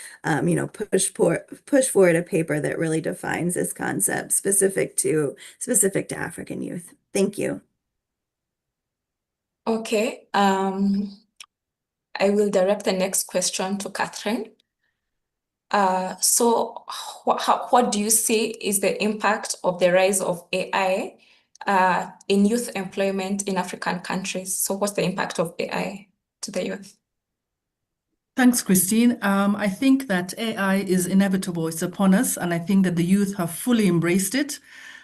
push forward a paper that really defines this concept specific to African youth. Thank you. Okay, I will direct the next question to Catherine. So what do you see is the impact of the rise of AI in youth employment in African countries? So what's the impact of AI to the youth? Thanks, Christine. I think that AI is inevitable. It's upon us, and I think that the youth have fully embraced it.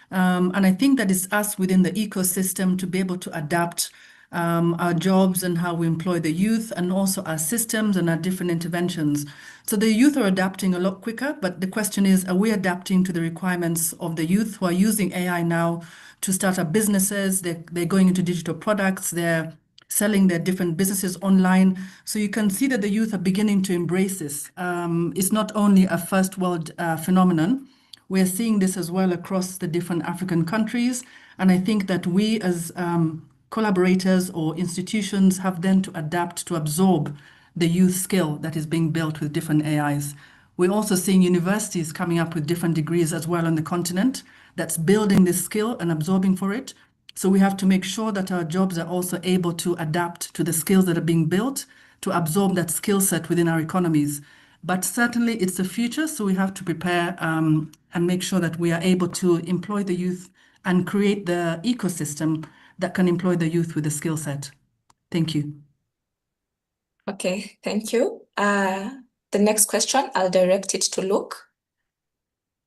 And I think that it's us within the ecosystem to be able to adapt our jobs and how we employ the youth, and also our systems and our different interventions. So the youth are adapting a lot quicker, but the question is, are we adapting to the requirements of the youth who are using AI now to start up businesses? They're going into digital products, they're selling their different businesses online. So you can see that the youth are beginning to embrace this. It's not only a first world phenomenon. We're seeing this as well across the different African countries. And I think that we as collaborators or institutions have then to adapt to absorb the youth skill that is being built with different AIs. We're also seeing universities coming up with different degrees as well on the continent that's building this skill and absorbing for it. So we have to make sure that our jobs are also able to adapt to the skills that are being built to absorb that skill set within our economies. But certainly it's the future, so we have to prepare and make sure that we are able to employ the youth and create the ecosystem that can employ the youth with the skill set. Thank you. Okay, thank you. The next question, I'll direct it to Luke.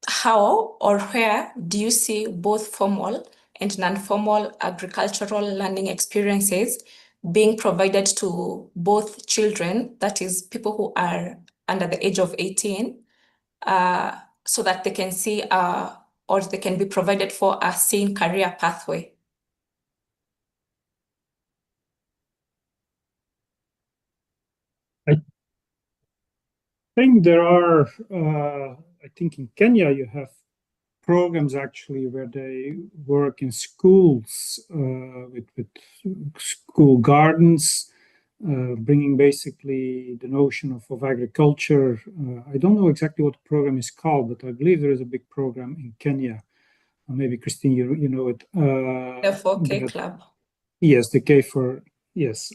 How or where do you see both formal and non-formal agricultural learning experiences being provided to both children, that is, people who are under the age of 18, so that they can see or they can be provided for a seen career pathway? I think there are, I think in Kenya you have programs actually where they work in schools with school gardens, bringing basically the notion of agriculture. I don't know exactly what the program is called, but I believe there is a big program in Kenya. Maybe Christine, you know it. The 4K Club. Yes, the K for, yes.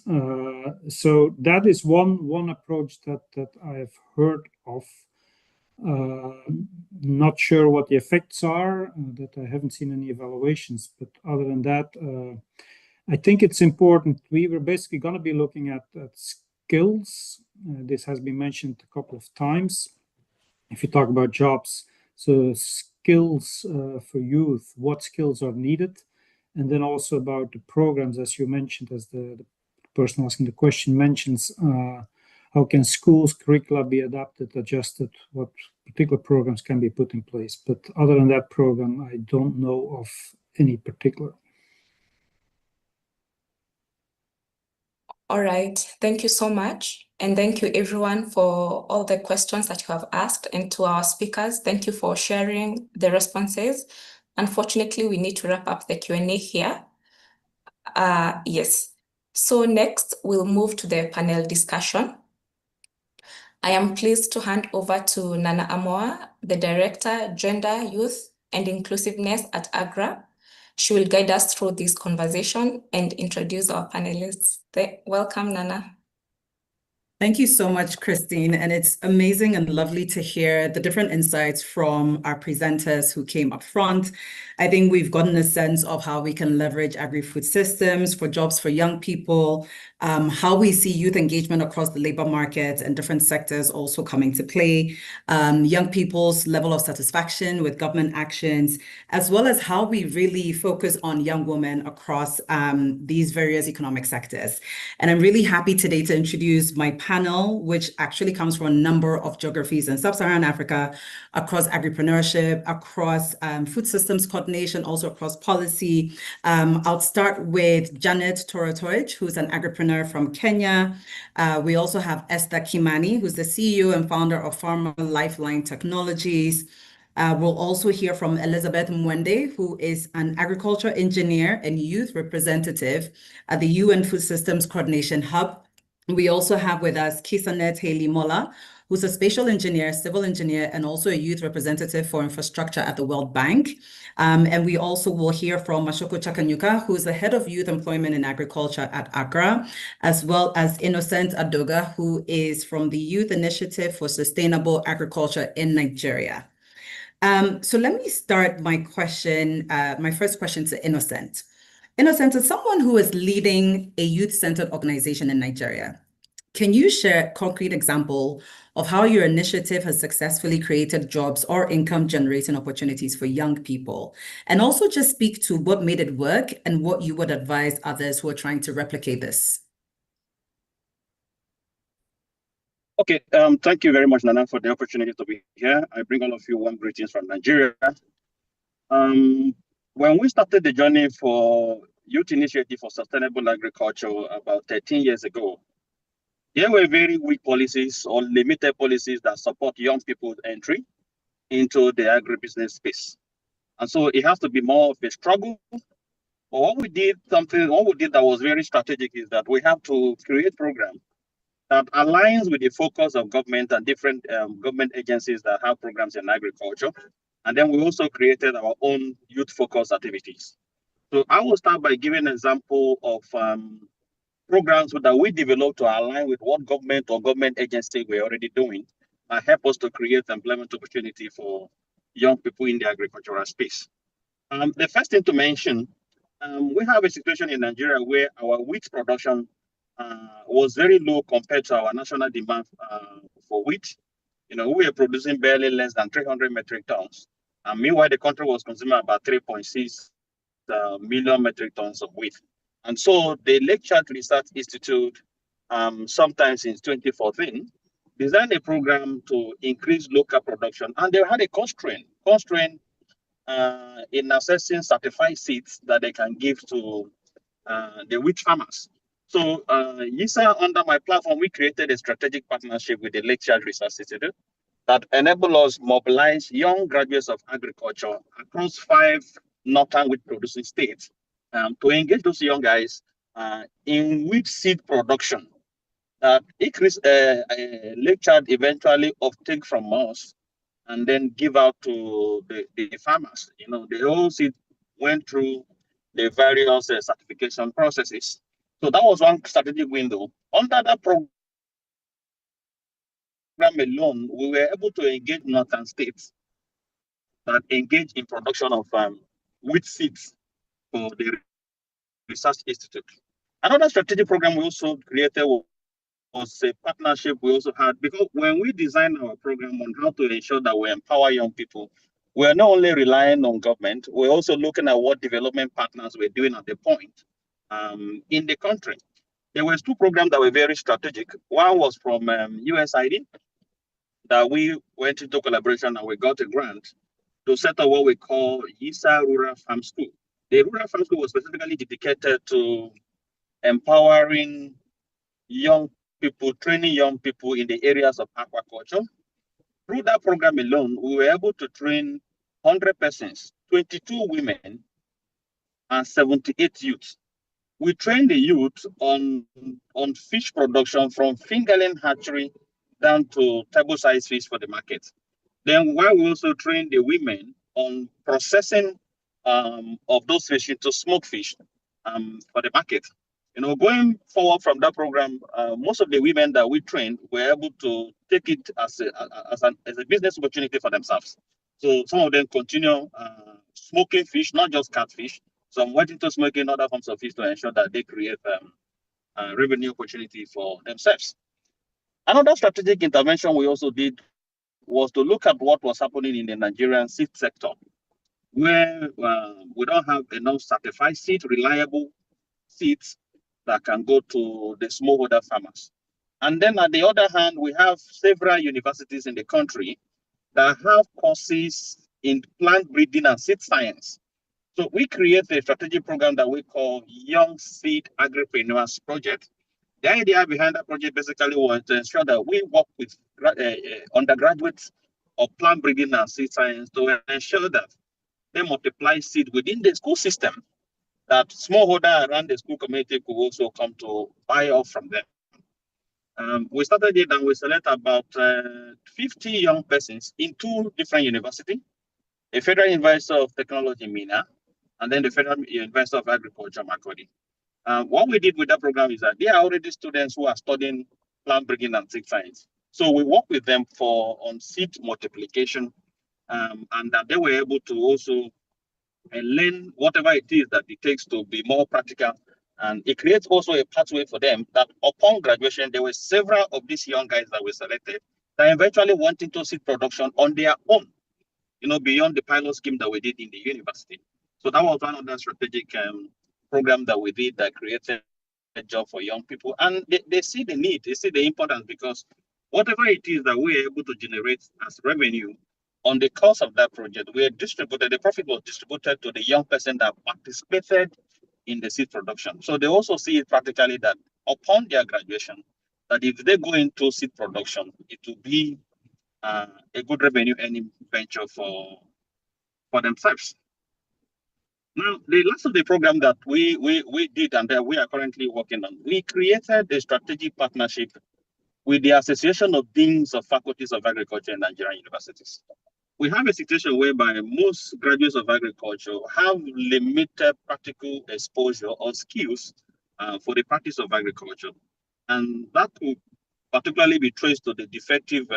So that is one approach that I have heard of. Not sure what the effects are, that I haven't seen any evaluations, but other than that, I think it's important. We were basically going to be looking at skills. This has been mentioned a couple of times. If you talk about jobs, so skills for youth, what skills are needed, and then also about the programs, as you mentioned, as the person asking the question mentions, how can schools' curricula be adapted, adjusted, what particular programs can be put in place. But other than that program, I don't know of any particular. All right, thank you so much. And thank you everyone for all the questions that you have asked, and to our speakers, thank you for sharing the responses. Unfortunately, we need to wrap up the Q&A here. Yes, so next we'll move to the panel discussion. I am pleased to hand over to Nana Amoah, the Director, Gender, Youth and Inclusiveness at AGRA. She will guide us through this conversation and introduce our panelists. Welcome, Nana. Thank you so much, Christine. And it's amazing and lovely to hear the different insights from our presenters who came up front. I think we've gotten a sense of how we can leverage agri-food systems for jobs for young people, how we see youth engagement across the labor market and different sectors also coming to play, young people's level of satisfaction with government actions, as well as how we really focus on young women across these various economic sectors. And I'm really happy today to introduce my panel, which actually comes from a number of geographies in sub-Saharan Africa, across agripreneurship, across food systems coordination, also across policy. I'll start with Janet Torotoj, who's an agripreneur from Kenya. We also have Esther Kimani, who's the CEO and founder of Farmer Lifeline Technologies. We'll also hear from Elizabeth Mwende, who is an agriculture engineer and youth representative at the UN Food Systems Coordination Hub. We also have with us Kisanet Haley Mola, who's a spatial engineer, civil engineer, and also a youth representative for infrastructure at the World Bank. And we also will hear from Mashoko Chakanyuka, who's the head of youth employment in agriculture at AGRA, as well as Innocent Adoga, who is from the Youth Initiative for Sustainable Agriculture in Nigeria. So let me start my first question to Innocent. Innocent, as someone who is leading a youth-centered organization in Nigeria, can you share a concrete example of how your initiative has successfully created jobs or income-generating opportunities for young people? And also just speak to what made it work and what you would advise others who are trying to replicate this. Okay, thank you very much, Nana, for the opportunity to be here. I bring all of you warm greetings from Nigeria. When we started the journey for Youth Initiative for Sustainable Agriculture about 13 years ago, there were very weak policies or limited policies that support young people's entry into the agribusiness space. And so it has to be more of a struggle. But what we did that was very strategic is that we have to create programs that aligns with the focus of government and different government agencies that have programs in agriculture. And then we also created our own youth-focused activities. So I will start by giving an example of programs that we developed to align with what government or government agency we're already doing and help us to create employment opportunity for young people in the agricultural space. The first thing to mention, we have a situation in Nigeria where our wheat production was very low compared to our national demand for wheat. You know, we were producing barely less than 300 metric tons. And meanwhile, the country was consuming about 3.6 million metric tons of wheat. And so the Heckert Research Institute, sometime since 2014, designed a program to increase local production. And they had a constraint in assessing certified seeds that they can give to the wheat farmers. So YISA, under my platform, we created a strategic partnership with the Heckert Research Institute that enable us mobilize young graduates of agriculture across 5 northern wheat producing states to engage those young guys in wheat seed production. Heckert eventually uptake from us and then give out to the farmers. You know, the whole seed went through the various certification processes. So that was one strategic window. Under that program alone, we were able to engage northern states that engage in production of wheat seeds for the Research Institute. Another strategic program we also created was a partnership we also had, because when we designed our program on how to ensure that we empower young people, we're not only relying on government, we're also looking at what development partners we're doing at the point in the country. there were two programs that were very strategic. One was from USAID, that we went into collaboration and we got a grant to set up what we call YISA Rural Farm School. The Rural Farm School was specifically dedicated to empowering young people, training young people in the areas of aquaculture. Through that program alone, we were able to train 100 persons, 22 women, and 78 youths. We trained the youth on fish production from fingerling hatchery down to table-sized fish for the market. Then while we also trained the women on processing of those fish into smoked fish for the market. You know, going forward from that program, most of the women that we trained were able to take it as a business opportunity for themselves. So some of them continue smoking fish, not just catfish. Some went into smoking other forms of fish to ensure that they create revenue opportunity for themselves. Another strategic intervention we also did was to look at what was happening in the Nigerian seed sector, where we don't have enough certified seed, reliable seeds that can go to the smallholder farmers. And then on the other hand, we have several universities in the country that have courses in plant breeding and seed science. So we create a strategic program that we call Young Seed Agripreneurs Project. The idea behind that project basically was to ensure that we work with undergraduates of plant breeding and seed science to ensure that they multiply seed within the school system, that smallholder around the school community could also come to buy off from them. We started it and we selected about 50 young persons in two different universities, the Federal University of Technology, Mina, and then the Federal University of Agriculture, Makodi. What we did with that program is that they are already students who are studying plant breeding and seed science. So we work with them on seed multiplication, and that they were able to also learn whatever it is that it takes to be more practical. And it creates also a pathway for them that upon graduation, there were several of these young guys that were selected that eventually went into seed production on their own, you know, beyond the pilot scheme that we did in the university. So that was one of the strategic program that we did that created a job for young people. And they see the need, they see the importance, because whatever it is that we're able to generate as revenue on the course of that project, we distributed, the profit was distributed to the young person that participated in the seed production. So they also see it practically that upon their graduation, that if they go into seed production, it will be a good revenue earning venture for themselves. Now, the last of the program that we did and that we are currently working on, we created a strategic partnership with the Association of Deans of Faculties of Agriculture in Nigerian universities. We have a situation whereby most graduates of agriculture have limited practical exposure or skills for the practice of agriculture. And that could particularly be traced to the defective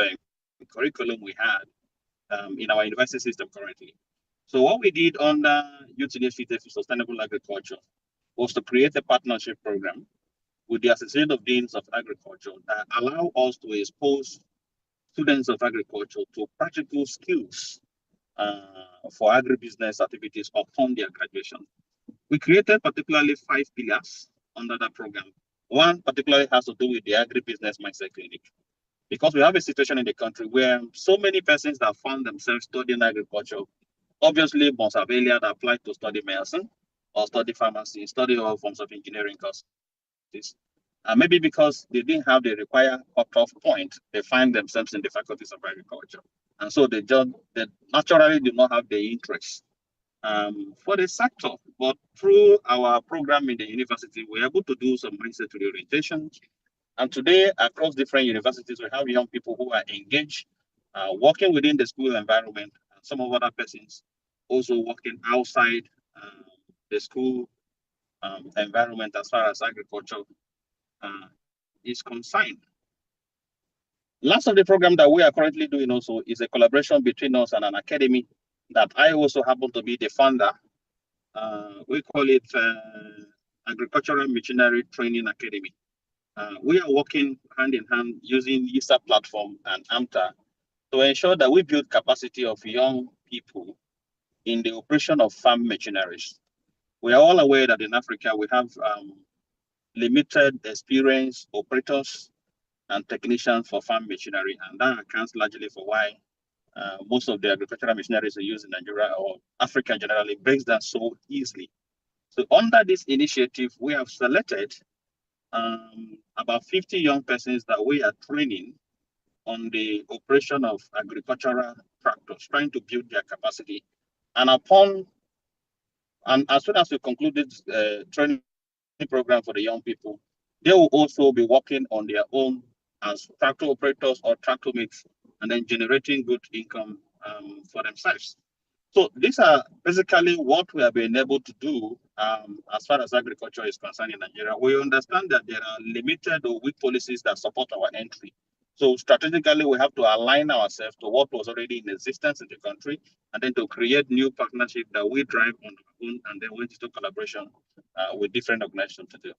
curriculum we had in our university system currently. So what we did under Youth Initiative for Sustainable Agriculture was to create a partnership program with the Association of Deans of Agriculture that allow us to expose students of agriculture to practical skills for agribusiness activities upon their graduation. We created particularly 5 pillars under that program. One particularly has to do with the agribusiness mindset clinic, because we have a situation in the country where so many persons that found themselves studying agriculture obviously must have earlier applied to study medicine or study pharmacy, study all forms of engineering courses. Maybe because they didn't have the required cutoff point, they find themselves in the faculties of agriculture. And so they naturally do not have the interest for the sector. But through our program in the university, we're able to do some mindset reorientation. And today, across different universities, we have young people who are engaged, working within the school environment, and some of other persons also working outside the school environment as far as agriculture is concerned. Last of the program that we are currently doing also is a collaboration between us and an academy that I also happen to be the founder. We call it Agricultural Machinery Training Academy. We are working hand in hand using YISA platform and AMTA to ensure that we build capacity of young people in the operation of farm machineries. We are all aware that in Africa we have limited experienced operators and technicians for farm machinery. And that accounts largely for why most of the agricultural machineries we use in Nigeria or Africa generally breaks down so easily. So under this initiative, we have selected about 50 young persons that we are training on the operation of agricultural tractors, trying to build their capacity. And as soon as we conclude this training program for the young people, they will also be working on their own as tractor operators or tractor mates, and then generating good income for themselves. So these are basically what we have been able to do as far as agriculture is concerned in Nigeria. We understand that there are limited or weak policies that support our entry. So strategically, we have to align ourselves to what was already in existence in the country, and then to create new partnerships that we drive on our own, and then we into collaboration with different organizations to do.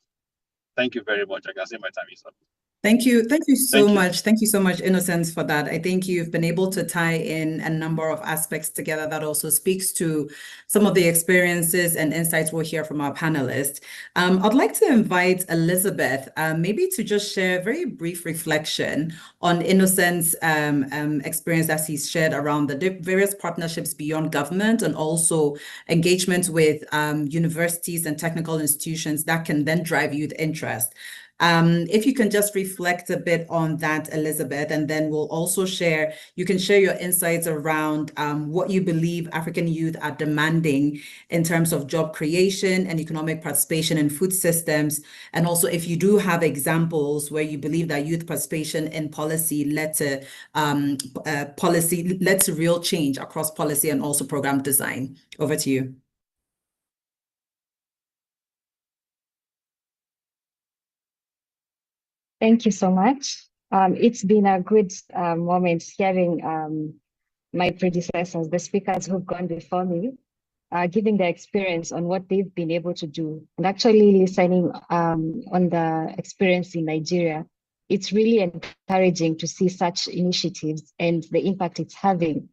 Thank you very much. I can see my time is up. Thank you so much. Thank you so much, Innocence, for that. I think you've been able to tie in a number of aspects together that also speaks to some of the experiences and insights we'll hear from our panelists. I'd like to invite Elizabeth, maybe to just share a very brief reflection on Innocence's experience as he's shared around the various partnerships beyond government and also engagement with universities and technical institutions that can then drive youth interest. If you can just reflect a bit on that, Elizabeth, and then we'll also you can share your insights around what you believe African youth are demanding in terms of job creation and economic participation in food systems. And also if you do have examples where you believe that youth participation in policy led to real change across policy and also program design. Over to you. Thank you so much. It's been a good moment hearing my predecessors, the speakers who've gone before me, giving their experience on what they've been able to do. And actually listening on the experience in Nigeria, it's really encouraging to see such initiatives and the impact it's having.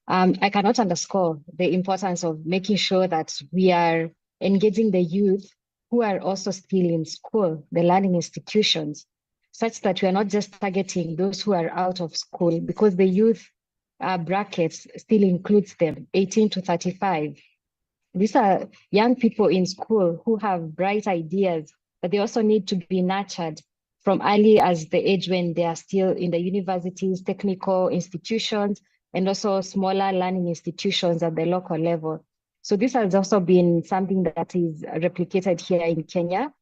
I cannot underscore the importance of making sure that we are engaging the youth who are also still in school, the learning institutions, such that we are not just targeting those who are out of school, because the youth brackets still includes them, 18 to 35. These are young people in school who have bright ideas, but they also need to be nurtured from early as the age when they are still in the universities, technical institutions, and also smaller learning institutions at the local level. So this has also been something that is replicated here in Kenya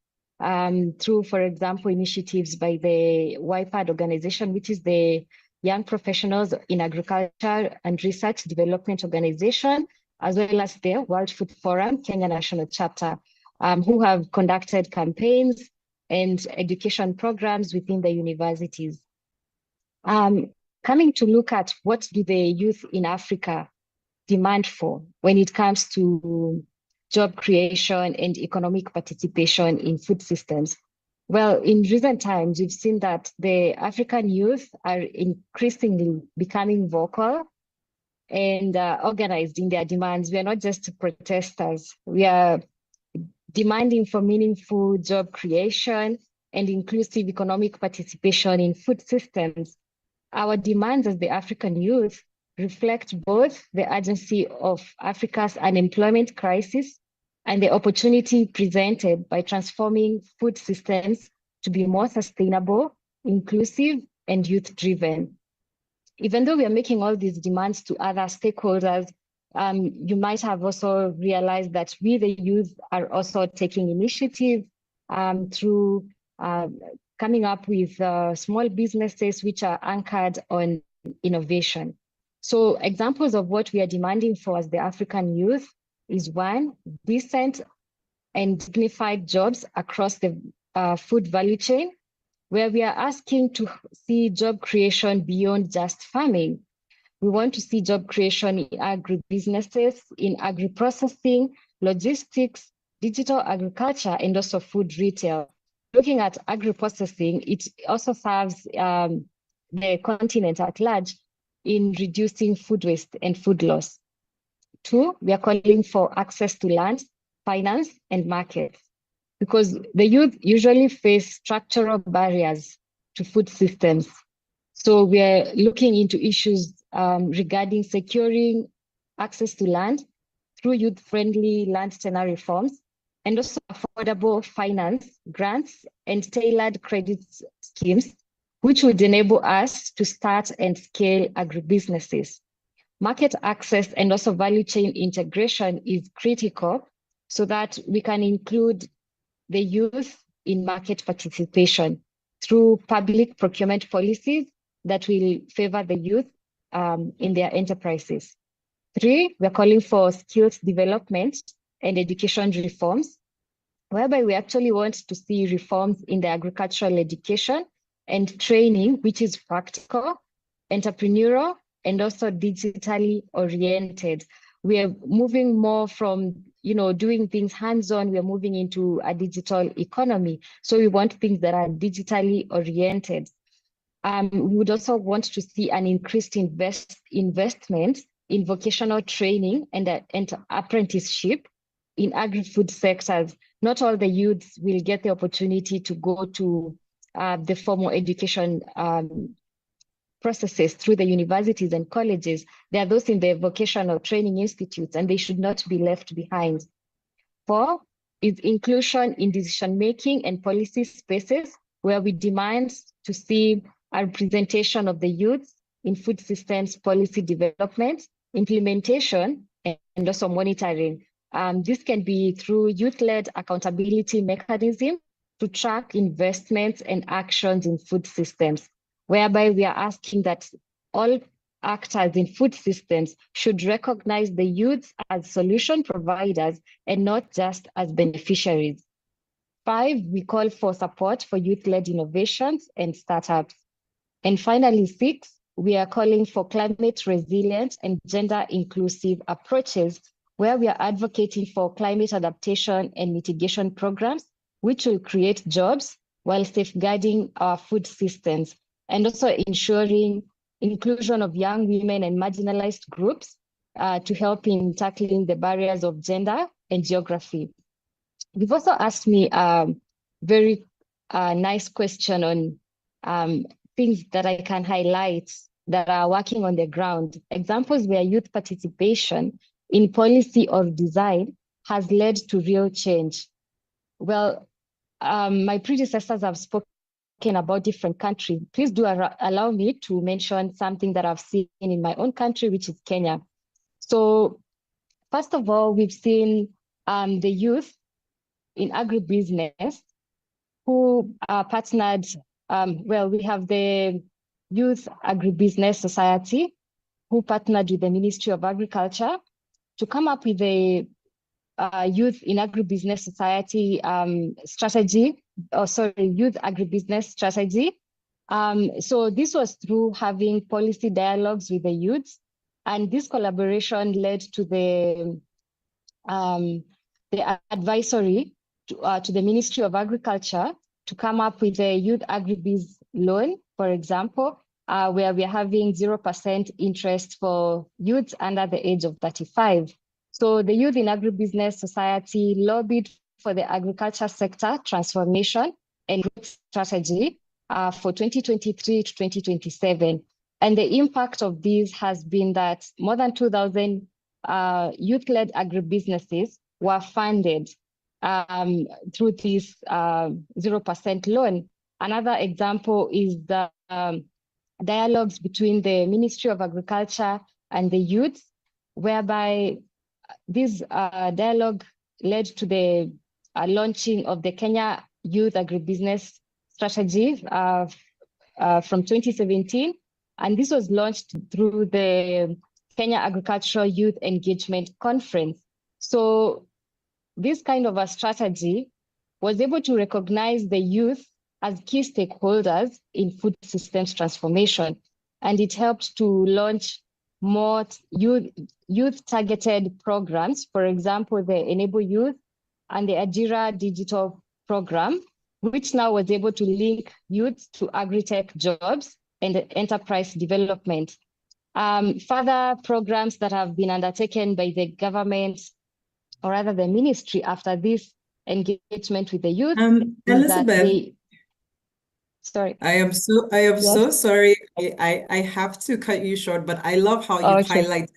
through, for example, initiatives by the YISA organization, which is the Young Professionals in Agriculture and Research Development Organization, as well as the World Food Forum, Kenya National Chapter, who have conducted campaigns and education programs within the universities. Coming to look at what do the youth in Africa demand for when it comes to job creation and economic participation in food systems. Well, in recent times, we've seen that the African youth are increasingly becoming vocal and organized in their demands. We are not just protesters. We are demanding for meaningful job creation and inclusive economic participation in food systems. Our demands as the African youth reflect both the urgency of Africa's unemployment crisis and the opportunity presented by transforming food systems to be more sustainable, inclusive, and youth-driven. Even though we are making all these demands to other stakeholders, you might have also realized that we, the youth, are also taking initiative through coming up with small businesses which are anchored on innovation. So examples of what we are demanding for as the African youth is one, decent and dignified jobs across the food value chain, where we are asking to see job creation beyond just farming. We want to see job creation in agribusinesses, in agri-processing, logistics, digital agriculture, and also food retail. Looking at agri-processing, it also serves the continent at large in reducing food waste and food loss. Two, we are calling for access to land, finance, and markets. because the youth usually face structural barriers to food systems. So we are looking into issues regarding securing access to land through youth-friendly land tenure reforms, and also affordable finance, grants, and tailored credit schemes, which would enable us to start and scale agribusinesses. Market access and also value chain integration is critical so that we can include the youth in market participation through public procurement policies that will favor the youth in their enterprises. 3, we're calling for skills development and education reforms, whereby we actually want to see reforms in the agricultural education and training, which is practical, entrepreneurial, and also digitally oriented. We are moving more from, doing things hands-on. We are moving into a digital economy. So we want things that are digitally oriented. We would also want to see an increased investment in vocational training and apprenticeship in agri-food sectors. Not all the youths will get the opportunity to go to the formal education processes through the universities and colleges. There are those in the vocational training institutes, and they should not be left behind. 4 is inclusion in decision-making and policy spaces, where we demand to see a representation of the youth in food systems policy development, implementation, and also monitoring. This can be through youth-led accountability mechanism to track investments and actions in food systems, whereby we are asking that all actors in food systems should recognize the youth as solution providers and not just as beneficiaries. 5, we call for support for youth-led innovations and startups. And finally, 6, we are calling for climate resilient and gender inclusive approaches, where we are advocating for climate adaptation and mitigation programs, which will create jobs while safeguarding our food systems, and also ensuring inclusion of young women and marginalized groups to help in tackling the barriers of gender and geography. You've also asked me a very nice question on things that I can highlight that are working on the ground. Examples where youth participation in policy or design has led to real change. Well, my predecessors have spoken about different countries. Please do allow me to mention something that I've seen in my own country, which is Kenya. So first of all, we've seen the youth in agribusiness who are partnered. We have the Youth Agribusiness Society who partnered with the Ministry of Agriculture to come up with a Youth in Agribusiness Society strategy, Youth Agribusiness Strategy. So this was through having policy dialogues with the youths, and this collaboration led to the advisory to the Ministry of Agriculture to come up with a Youth Agribiz loan, for example, where we are having 0% interest for youths under the age of 35. So the Youth in Agribusiness Society lobbied for the agriculture sector transformation and growth strategy for 2023 to 2027. And the impact of this has been that more than 2,000 youth-led agribusinesses were funded through this 0% loan. Another example is the dialogues between the Ministry of Agriculture and the youth, whereby this dialogue led to the launching of the Kenya Youth Agribusiness Strategy from 2017. And this was launched through the Kenya Agricultural Youth Engagement Conference. So this kind of a strategy was able to recognize the youth as key stakeholders in food systems transformation. And it helped to launch more youth-targeted programs, for example, the Enable Youth and the AGRA digital program, which now was able to link youth to agri-tech jobs and enterprise development. Further programs that have been undertaken by the government, or rather the ministry after this engagement with the youth is that Elizabeth, they, sorry. I am so Yes. sorry. I have to cut you short, but I love how you've Okay. highlighted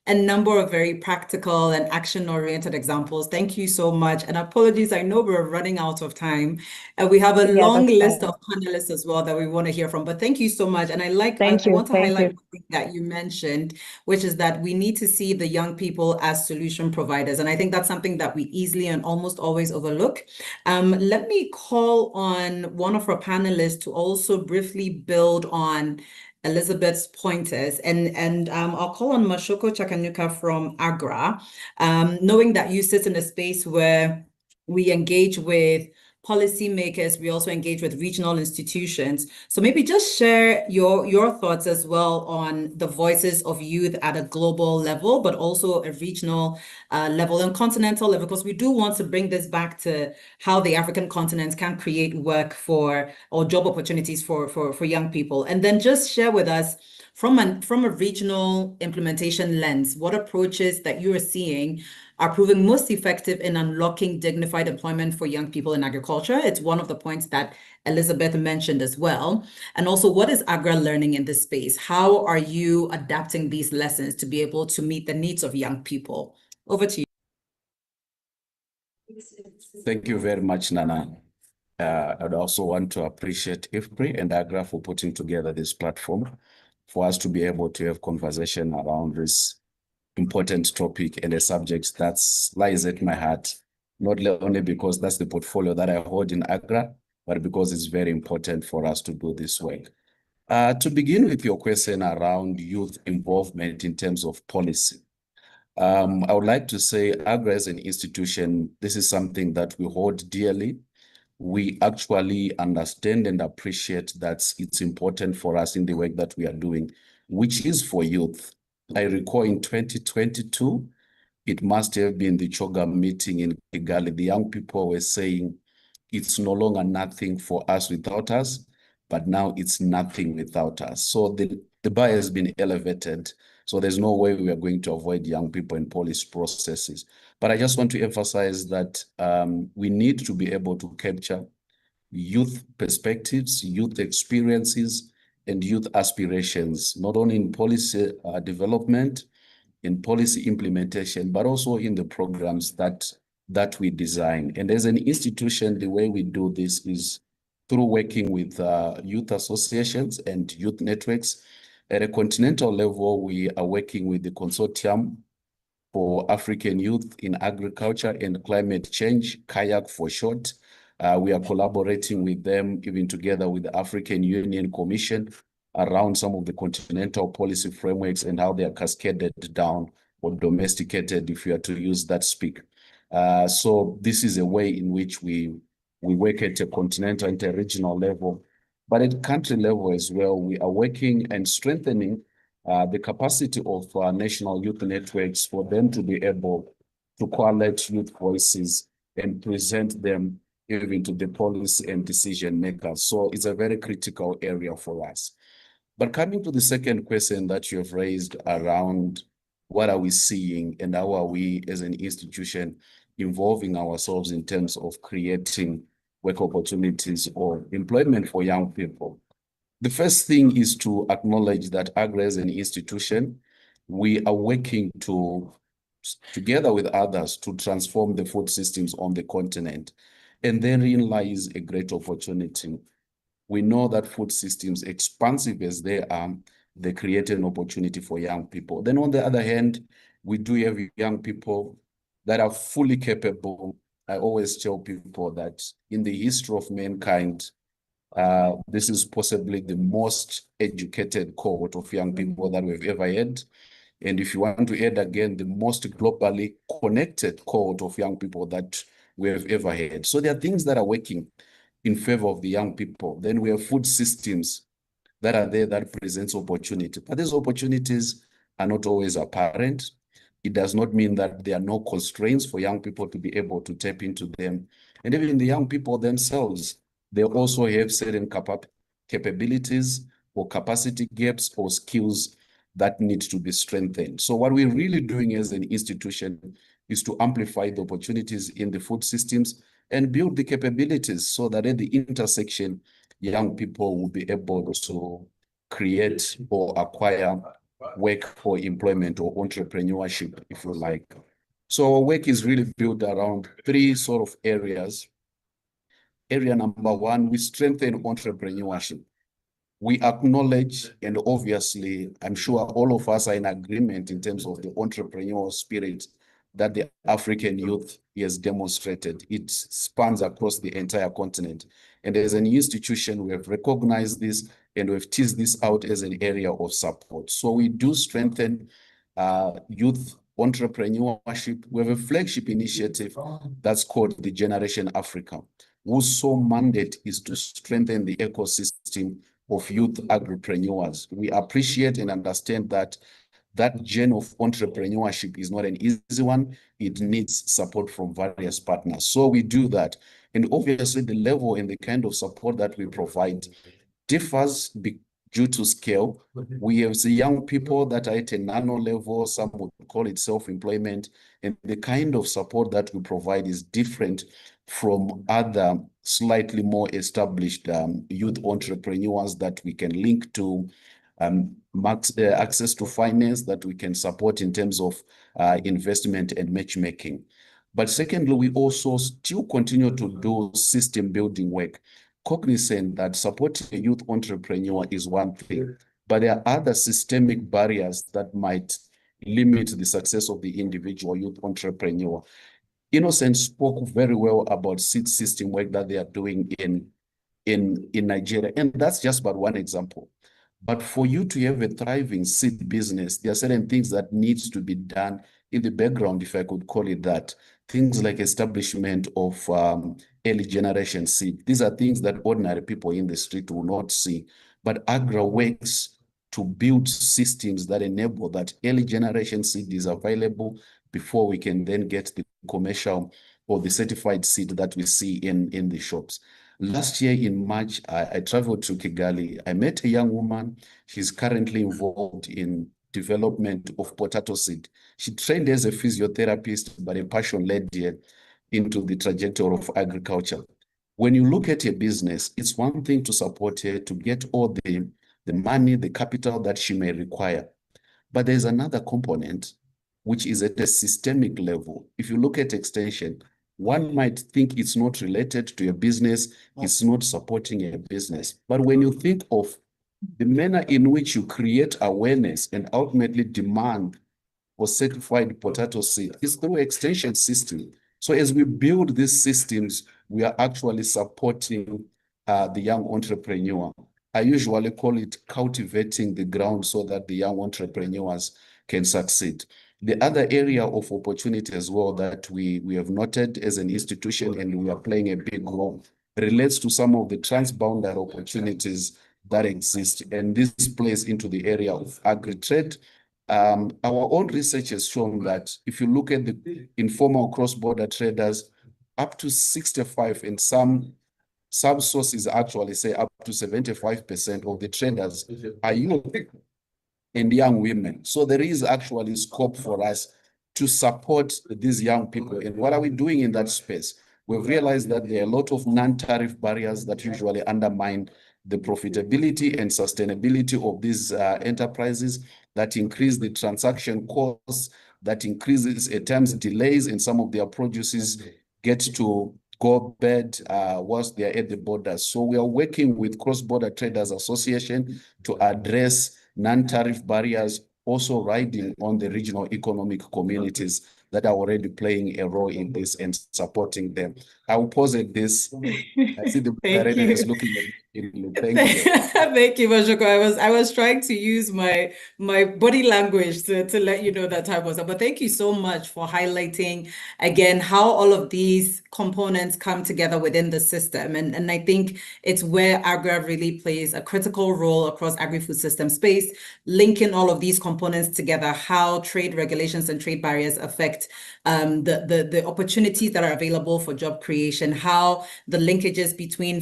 a number of very practical and action-oriented examples. Thank you so much. And apologies, I know we're running out of time. And we have a Yeah, long that's list fine. of panelists as well that we want to hear from. But thank you so much. And I Thank you. want to Thank highlight you. one thing that you mentioned, which is that we need to see the young people as solution providers. And I think that's something that we easily and almost always overlook. Let me call on one of our panelists to also briefly build on Elizabeth's pointers, and I'll call on Mashoko Chakanyuka from AGRA, knowing that you sit in a space where we engage with policymakers, we also engage with regional institutions. So maybe just share your thoughts as well on the voices of youth at a global level, but also a regional level and continental level, because we do want to bring this back to how the African continent can create work for or job opportunities for young people. And then just share with us from a regional implementation lens, what approaches that you are seeing are proving most effective in unlocking dignified employment for young people in agriculture. It's one of the points that Elizabeth mentioned as well. And also, what is AGRA learning in this space? How are you adapting these lessons to be able to meet the needs of young people? Over to you. Thank you very much, Nana. I'd also want to appreciate IFPRI and AGRA for putting together this platform for us to be able to have conversation around this important topic and a subject that lies at my heart, not only because that's the portfolio that I hold in AGRA, but because it's very important for us to do this work. To begin with your question around youth involvement in terms of policy, I would like to say AGRA as an institution, this is something that we hold dearly. We actually understand and appreciate that it's important for us in the work that we are doing, which is for youth. I recall in 2022, it must have been the Choga meeting in Kigali. The young people were saying, it's no longer nothing for us without us, but now it's nothing without us. So the bar has been elevated. So there's no way we are going to avoid young people in policy processes. But I just want to emphasize that we need to be able to capture youth perspectives, youth experiences, and youth aspirations, not only in policy development, in policy implementation, but also in the programs that we design. And as an institution, the way we do this is through working with youth associations and youth networks. At a continental level, we are working with the Consortium for African Youth in Agriculture and Climate Change, CGIAR for short. We are collaborating with them, even together with the African Union Commission, around some of the continental policy frameworks and how they are cascaded down or domesticated, if you are to use that speak. So this is a way in which we work at a continental and a regional level, but at country level as well. We are working and strengthening the capacity of national youth networks for them to be able to collect youth voices and present them even to the policy and decision makers. So it's a very critical area for us. But coming to the second question that you have raised around what are we seeing and how are we as an institution involving ourselves in terms of creating work opportunities or employment for young people. The first thing is to acknowledge that AGRA as an institution, we are working together with others to transform the food systems on the continent. And therein lies a great opportunity. We know that food systems, expansive as they are, they create an opportunity for young people. Then on the other hand, we do have young people that are fully capable. I always tell people that in the history of mankind, this is possibly the most educated cohort of young people that we've ever had. And if you want to add again, the most globally connected cohort of young people that we have ever had. So there are things that are working in favor of the young people. Then we have food systems that are there that presents opportunity. But these opportunities are not always apparent. It does not mean that there are no constraints for young people to be able to tap into them. And even the young people themselves, they also have certain capabilities or capacity gaps or skills that need to be strengthened. So what we're really doing as an institution is to amplify the opportunities in the food systems and build the capabilities so that at the intersection, young people will be able to create or acquire work or employment or entrepreneurship, if you like. So our work is really built around three sort of areas. Area number one, we strengthen entrepreneurship. We acknowledge, and obviously, I'm sure all of us are in agreement in terms of the entrepreneurial spirit that the African youth has demonstrated. It spans across the entire continent. And as an institution, we have recognized this and we've teased this out as an area of support. So we do strengthen youth entrepreneurship. We have a flagship initiative that's called the Generation Africa, whose sole mandate is to strengthen the ecosystem of youth agripreneurs. We appreciate and understand that that journey of entrepreneurship is not an easy one. It needs support from various partners. So we do that. And obviously the level and the kind of support that we provide differs due to scale. We have the young people that are at a nano level, some would call it self-employment, and the kind of support that we provide is different from other slightly more established youth entrepreneurs that we can link to access to finance that we can support in terms of investment and matchmaking. But secondly, we also still continue to do system building work, cognizant that supporting a youth entrepreneur is one thing, but there are other systemic barriers that might limit the success of the individual youth entrepreneur. Innocent spoke very well about seed system work that they are doing in Nigeria, and that's just but one example. But for you to have a thriving seed business, there are certain things that needs to be done in the background, if I could call it that. Things like establishment of early generation seed. These are things that ordinary people in the street will not see. But AGRA works to build systems that enable that early generation seed is available before we can then get the commercial or the certified seed that we see in the shops. Last year in March, I traveled to Kigali. I met a young woman. She's currently involved in development of potato seed. She trained as a physiotherapist, but a passion led her into the trajectory of agriculture. When you look at a business, it's one thing to support her to get all the money, the capital that she may require. But there's another component, which is at a systemic level. If you look at extension, one might think it's not related to a business, it's not supporting a business. But when you think of the manner in which you create awareness and ultimately demand for certified potato seed is through extension system. So as we build these systems, we are actually supporting the young entrepreneur. I usually call it cultivating the ground so that the young entrepreneurs can succeed. The other area of opportunity as well that we have noted as an institution and we are playing a big role relates to some of the transboundary opportunities that exist. And this plays into the area of agri-trade. Our own research has shown that if you look at the informal cross-border traders, up to 65 and some sources actually say up to 75% of the traders are youth and young women. So there is actually scope for us to support these young people. And what are we doing in that space? We've realized that there are a lot of non-tariff barriers that usually undermine the profitability and sustainability of these enterprises, that increase the transaction costs, that increases at times delays in some of their produces get to go bad whilst they're at the borders. So we are working with Cross-Border Traders Association to address non-tariff barriers, also riding on the regional economic communities that are already playing a role in this and supporting them. I will pause at this. I see the director is looking at me. Thank you. Thank you, Majoko. I was trying to use my body language to let you know that time was up. But thank you so much for highlighting again how all of these components come together within the system. And I think it's where AGRA really plays a critical role across agri-food system space, linking all of these components together, how trade regulations and trade barriers affect the opportunities that are available for job creation, how the linkages between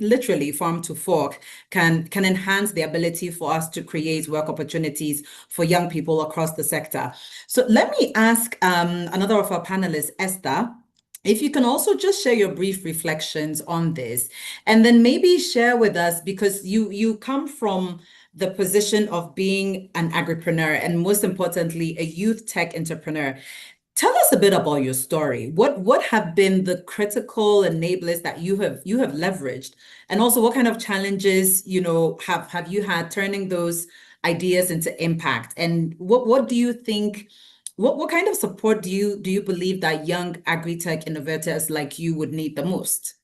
literally farm to fork can enhance the ability for us to create work opportunities for young people across the sector. So let me ask another of our panelists, Esther, if you can also just share your brief reflections on this, and then maybe share with us, because you come from the position of being an agripreneur and most importantly, a youth tech entrepreneur. Tell us a bit about your story. What have been the critical enablers that you have leveraged, and also what kind of challenges have you had turning those ideas into impact? And what do you think? What kind of support do you believe that young agri-tech innovators like you would need the most?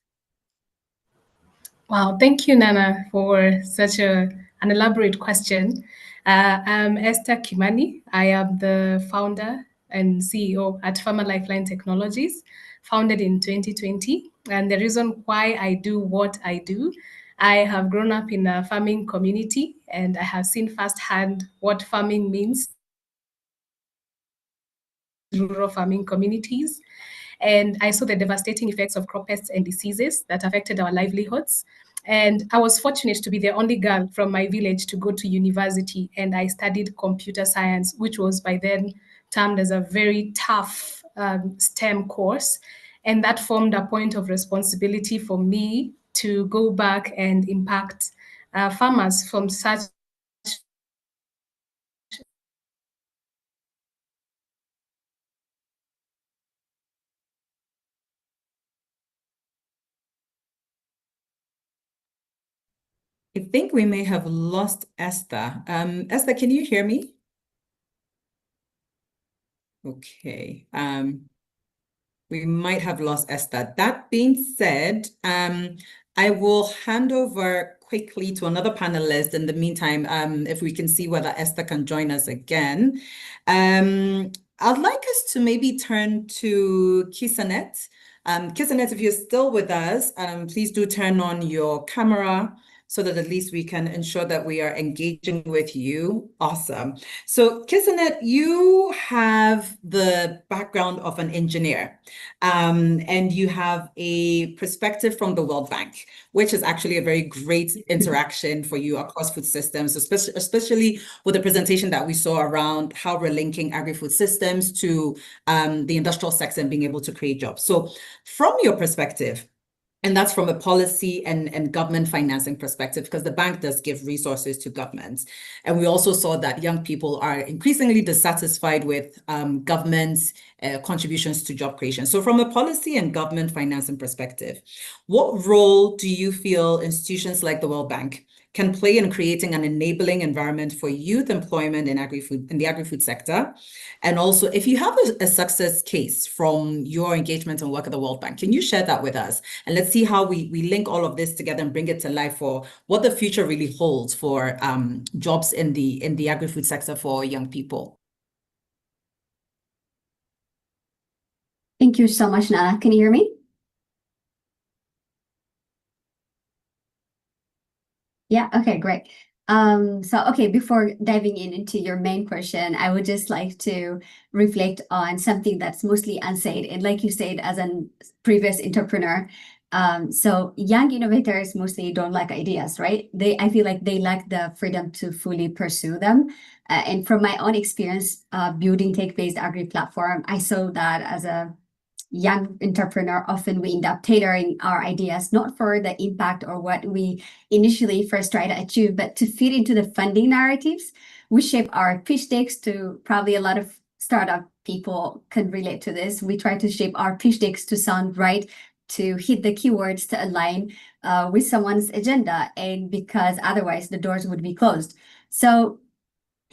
Wow, thank you, Nana, for such an elaborate question. I'm Esther Kimani. I am the founder and CEO at Farmer Lifeline Technologies, founded in 2020. And the reason why I do what I do, I have grown up in a farming community, and I have seen firsthand what farming means in rural farming communities. And I saw the devastating effects of crop pests and diseases that affected our livelihoods. And I was fortunate to be the only girl from my village to go to university, and I studied computer science, which was by then termed as a very tough STEM course. And that formed a point of responsibility for me to go back and impact farmers from such I think we may have lost Esther. Esther, can you hear me? Okay. We might have lost Esther. That being said, I will hand over quickly to another panelist in the meantime, if we can see whether Esther can join us again. I'd like us to maybe turn to Kisanet. Kisanet, if you're still with us, please do turn on your camera so that at least we can ensure that we are engaging with you. Awesome. So Kisanet, you have the background of an engineer, and you have a perspective from the World Bank, which is actually a very great interaction for you across food systems, especially with the presentation that we saw around how we're linking agri-food systems to the industrial sector and being able to create jobs. So from your perspective, and that's from a policy and government financing perspective, because the bank does give resources to governments. And we also saw that young people are increasingly dissatisfied with government's contributions to job creation. So from a policy and government financing perspective, what role do you feel institutions like the World Bank can play in creating an enabling environment for youth employment in the agri-food sector? And also, if you have a success case from your engagement and work at the World Bank, can you share that with us? And let's see how we link all of this together and bring it to life for what the future really holds for jobs in the agri-food sector for young people. Thank you so much, Nana. Can you hear me? Yeah, okay, great. Before diving into your main question, I would just like to reflect on something that's mostly unsaid. And like you said, as a previous entrepreneur, so young innovators mostly don't like ideas, right? I feel like they lack the freedom to fully pursue them. And from my own experience building tech-based agri platform, I saw that as a young entrepreneur, often we end up tailoring our ideas not for the impact or what we initially first try to achieve, but to fit into the funding narratives. We shape our pitch decks to, probably a lot of startup people can relate to this. We try to shape our pitch decks to sound right, to hit the keywords, to align with someone's agenda, and because otherwise the doors would be closed.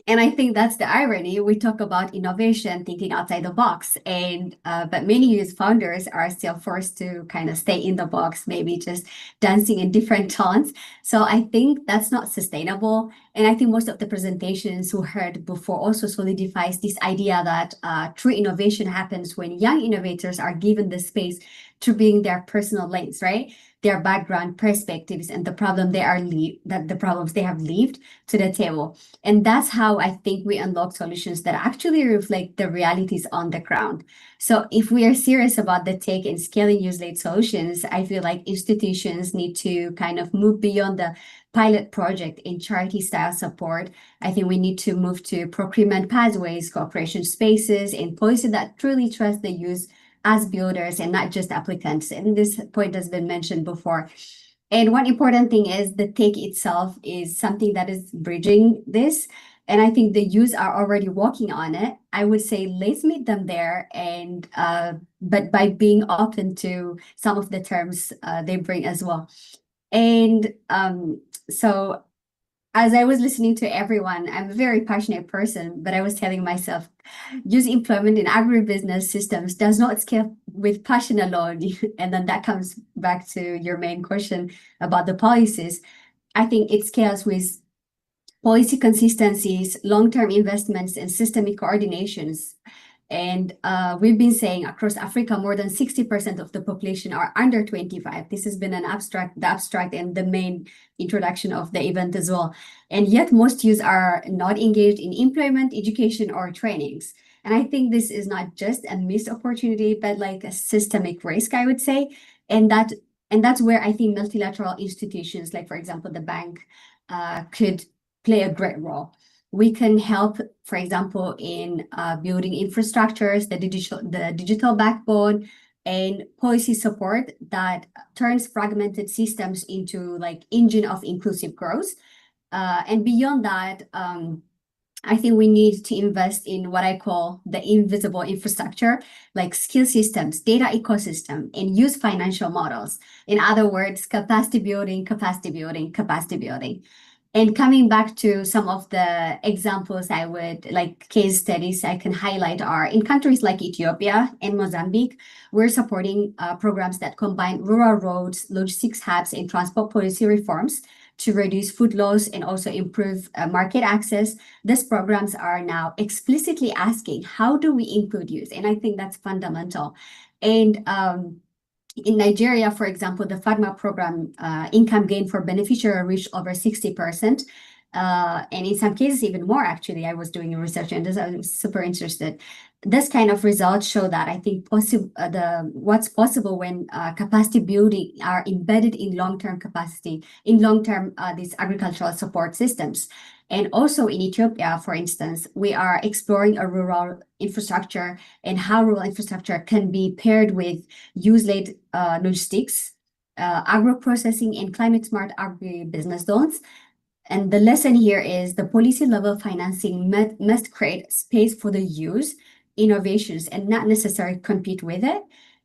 And I think that's the irony. We talk about innovation, thinking outside the box, but many youth founders are still forced to kind of stay in the box, maybe just dancing in different tones. So I think that's not sustainable. And I think most of the presentations we heard before also solidifies this idea that true innovation happens when young innovators are given the space to bring their personal lens, right? Their background, perspectives, and the problems they have lived to the table. And that's how I think we unlock solutions that actually reflect the realities on the ground. So if we are serious about the tech and scaling use-led solutions, I feel like institutions need to kind of move beyond the pilot project in charity-style support. I think we need to move to procurement pathways, cooperation spaces, and policy that truly trust the use as builders and not just applicants. And this point has been mentioned before. And one important thing is the tech itself is something that is bridging this. And I think the youth are already working on it. I would say let's meet them there, and but by being open to some of the terms they bring as well. And so as I was listening to everyone, I'm a very passionate person, but I was telling myself, youth employment in agribusiness systems does not scale with passion alone. And then that comes back to your main question about the policies. I think it scales with policy consistencies, long-term investments, and systemic coordinations. And we've been saying across Africa, more than 60% of the population are under 25. This has been the abstract and the main introduction of the event as well. And yet most youth are not engaged in employment, education, or trainings. And I think this is not just a missed opportunity, but like a systemic risk, I would say. And that's where I think multilateral institutions, like for example, the bank, could play a great role. We can help, for example, in building infrastructures, the digital backbone, and policy support that turns fragmented systems into like engine of inclusive growth. And beyond that, I think we need to invest in what I call the invisible infrastructure, like skill systems, data ecosystem, and use financial models. In other words, capacity building, capacity building, capacity building. And coming back to some of the examples I would like case studies I can highlight are in countries like Ethiopia and Mozambique, we're supporting programs that combine rural roads, logistics hubs, and transport policy reforms to reduce food loss and also improve market access. These programs are now explicitly asking, how do we include youth? And I think that's fundamental. And in Nigeria, for example, the FADMA program income gain for beneficiary reached over 60%. And in some cases, even more, actually. I was doing research and I was super interested. This kind of results show that I think what's possible when capacity building are embedded in long-term capacity, in long-term these agricultural support systems. And also in Ethiopia, for instance, we are exploring a rural infrastructure and how rural infrastructure can be paired with use-led logistics, agro-processing, and climate-smart agribusiness zones. And the lesson here is the policy-level financing must create space for the use, innovations, and not necessarily compete with it.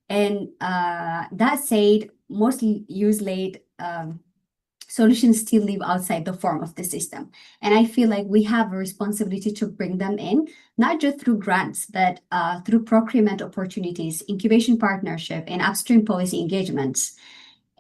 And that said, most use-led solutions still live outside the form of the system. And I feel like we have a responsibility to bring them in, not just through grants, but through procurement opportunities, incubation partnership, and upstream policy engagements.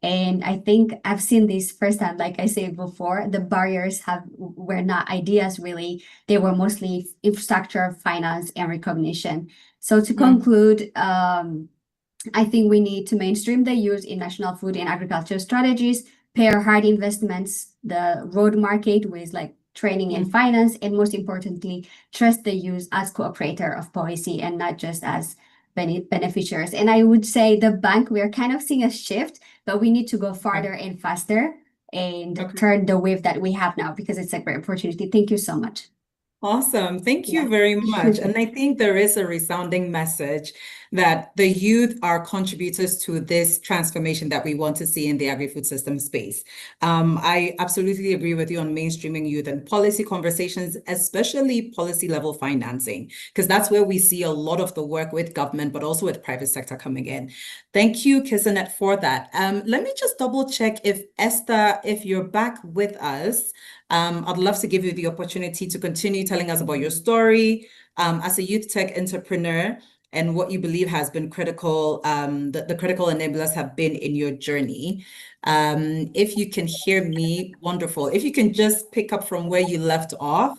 And I think I've seen this firsthand, like I said before, the barriers were not ideas really, they were mostly infrastructure, finance, and recognition. So to conclude, I think we need to mainstream the use in national food and agriculture strategies, pair hard investments, the road market with like training and finance, and most importantly, trust the use as cooperator of policy and not just as beneficiaries. And I would say the bank, we are kind of seeing a shift, but we need to go farther and faster and turn the wave that we have now because it's a great opportunity. Thank you so much. Awesome. Thank you very much. And I think there is a resounding message that the youth are contributors to this transformation that we want to see in the agri-food system space. I absolutely agree with you on mainstreaming youth and policy conversations, especially policy level financing, because that's where we see a lot of the work with government, but also with private sector coming in. Thank you, Kisanet, for that. Let me just double check if Esther, if you're back with us, I'd love to give you the opportunity to continue telling us about your story as a youth tech entrepreneur and what you believe has been critical, the critical enablers have been in your journey. If you can hear me, wonderful. If you can just pick up from where you left off,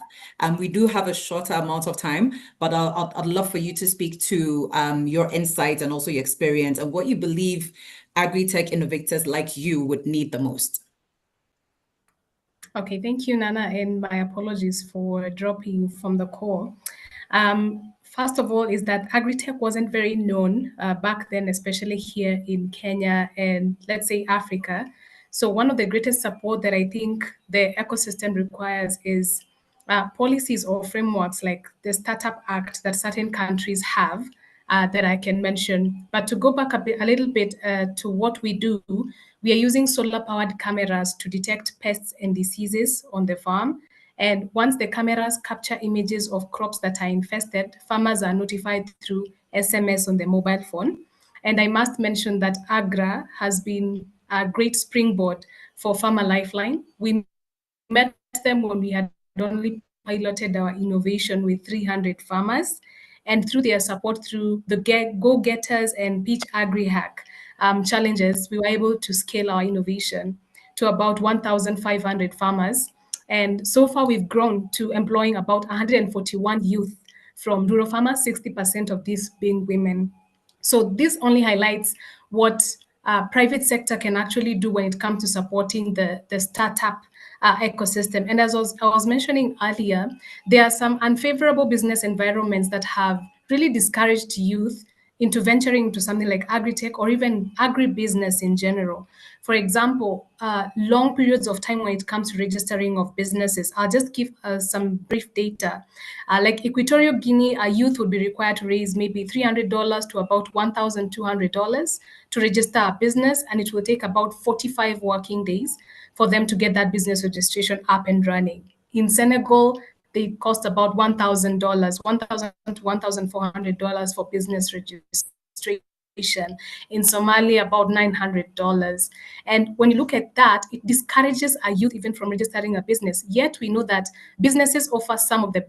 we do have a shorter amount of time, but I'd love for you to speak to your insights and also your experience and what you believe agri-tech innovators like you would need the most. Okay, thank you, Nana, and my apologies for dropping from the call. First of all, is that agri-tech wasn't very known back then, especially here in Kenya and let's say Africa. So one of the greatest support that I think the ecosystem requires is policies or frameworks like the Startup Act that certain countries have that I can mention. But to go back a little bit to what we do, we are using solar-powered cameras to detect pests and diseases on the farm. And once the cameras capture images of crops that are infested, farmers are notified through SMS on the mobile phone. And I must mention that AGRA has been a great springboard for Farmer Lifeline. We met them when we had only piloted our innovation with 300 farmers. And through their support through the Go-Getters and Pitch Agri-Hack challenges, we were able to scale our innovation to about 1,500 farmers. And so far, we've grown to employing about 141 youth from rural farmers, 60% of these being women. So this only highlights what private sector can actually do when it comes to supporting the startup ecosystem. And as I was mentioning earlier, there are some unfavorable business environments that have really discouraged youth into venturing into something like agri-tech or even agribusiness in general. For example, long periods of time when it comes to registering of businesses. I'll just give some brief data. Like Equatorial Guinea, a youth would be required to raise maybe $300 to about $1,200 to register a business, and it will take about 45 working days for them to get that business registration up and running. In Senegal, they cost about $1,000, $1,000 to $1,400 for business registration. In Somalia, about $900. And when you look at that, it discourages our youth even from registering a business. Yet we know that businesses offer some of the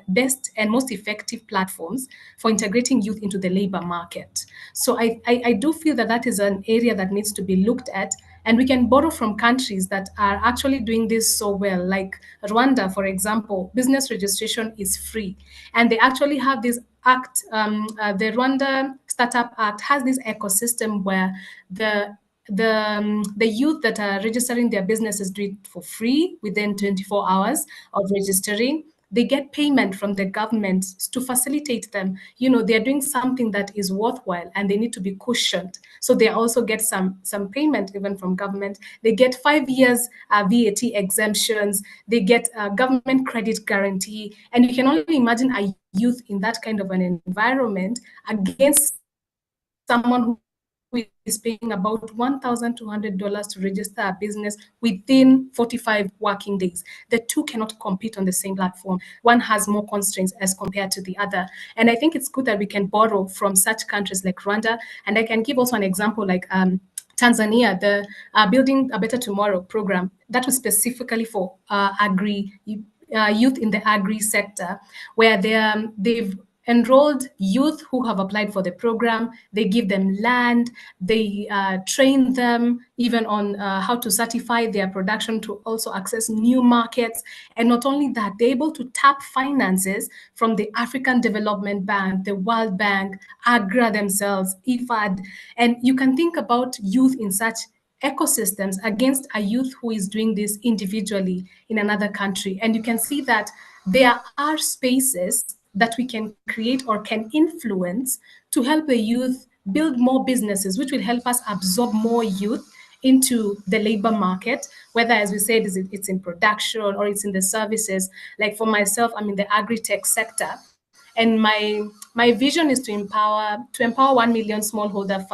best and most effective platforms for integrating youth into the labor market. So I do feel that that is an area that needs to be looked at. And we can borrow from countries that are actually doing this so well, like Rwanda, for example. Business registration is free. And they actually have this act, the Rwanda Startup Act has this ecosystem where the youth that are registering their businesses do it for free within 24 hours of registering. They get payment from the government to facilitate them. You know, they're doing something that is worthwhile and they need to be cushioned. So they also get some payment even from government. They get 5 years VAT exemptions. They get government credit guarantee. And you can only imagine a youth in that kind of an environment against someone who is paying about $1,200 to register a business within 45 working days. The two cannot compete on the same platform. One has more constraints as compared to the other. And I think it's good that we can borrow from such countries like Rwanda. And I can give also an example like Tanzania, the Building a Better Tomorrow program that was specifically for youth in the agri sector, where they've enrolled youth who have applied for the program. They give them land, they train them even on how to certify their production to also access new markets. And not only that, they're able to tap finances from the African Development Bank, the World Bank, AGRA themselves, IFAD. And you can think about youth in such ecosystems against a youth who is doing this individually in another country. And you can see that there are spaces that we can create or can influence to help the youth build more businesses, which will help us absorb more youth into the labor market, whether, as we said, it's in production or it's in the services. Like for myself, I'm in the agri-tech sector. And my vision is to empower 1 million smallholder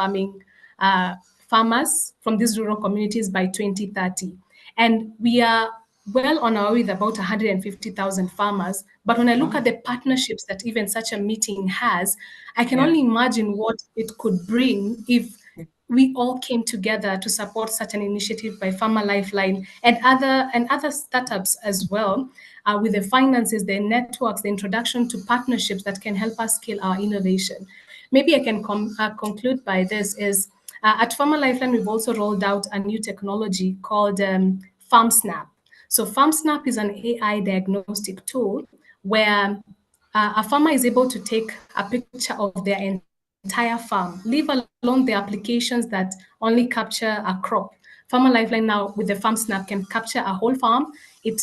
farmers from these rural communities by 2030. And we are well on our way with about 150,000 farmers. But when I look at the partnerships that even such a meeting has, I can only imagine what it could bring if we all came together to support such an initiative by Farmer Lifeline and other startups as well, with the finances, the networks, the introduction to partnerships that can help us scale our innovation. maybe I can conclude by this is at Farmer Lifeline, we've also rolled out a new technology called FarmSnap. So FarmSnap is an AI diagnostic tool where a farmer is able to take a picture of their entire farm, leave alone the applications that only capture a crop. Farmer Lifeline now with the FarmSnap can capture a whole farm. It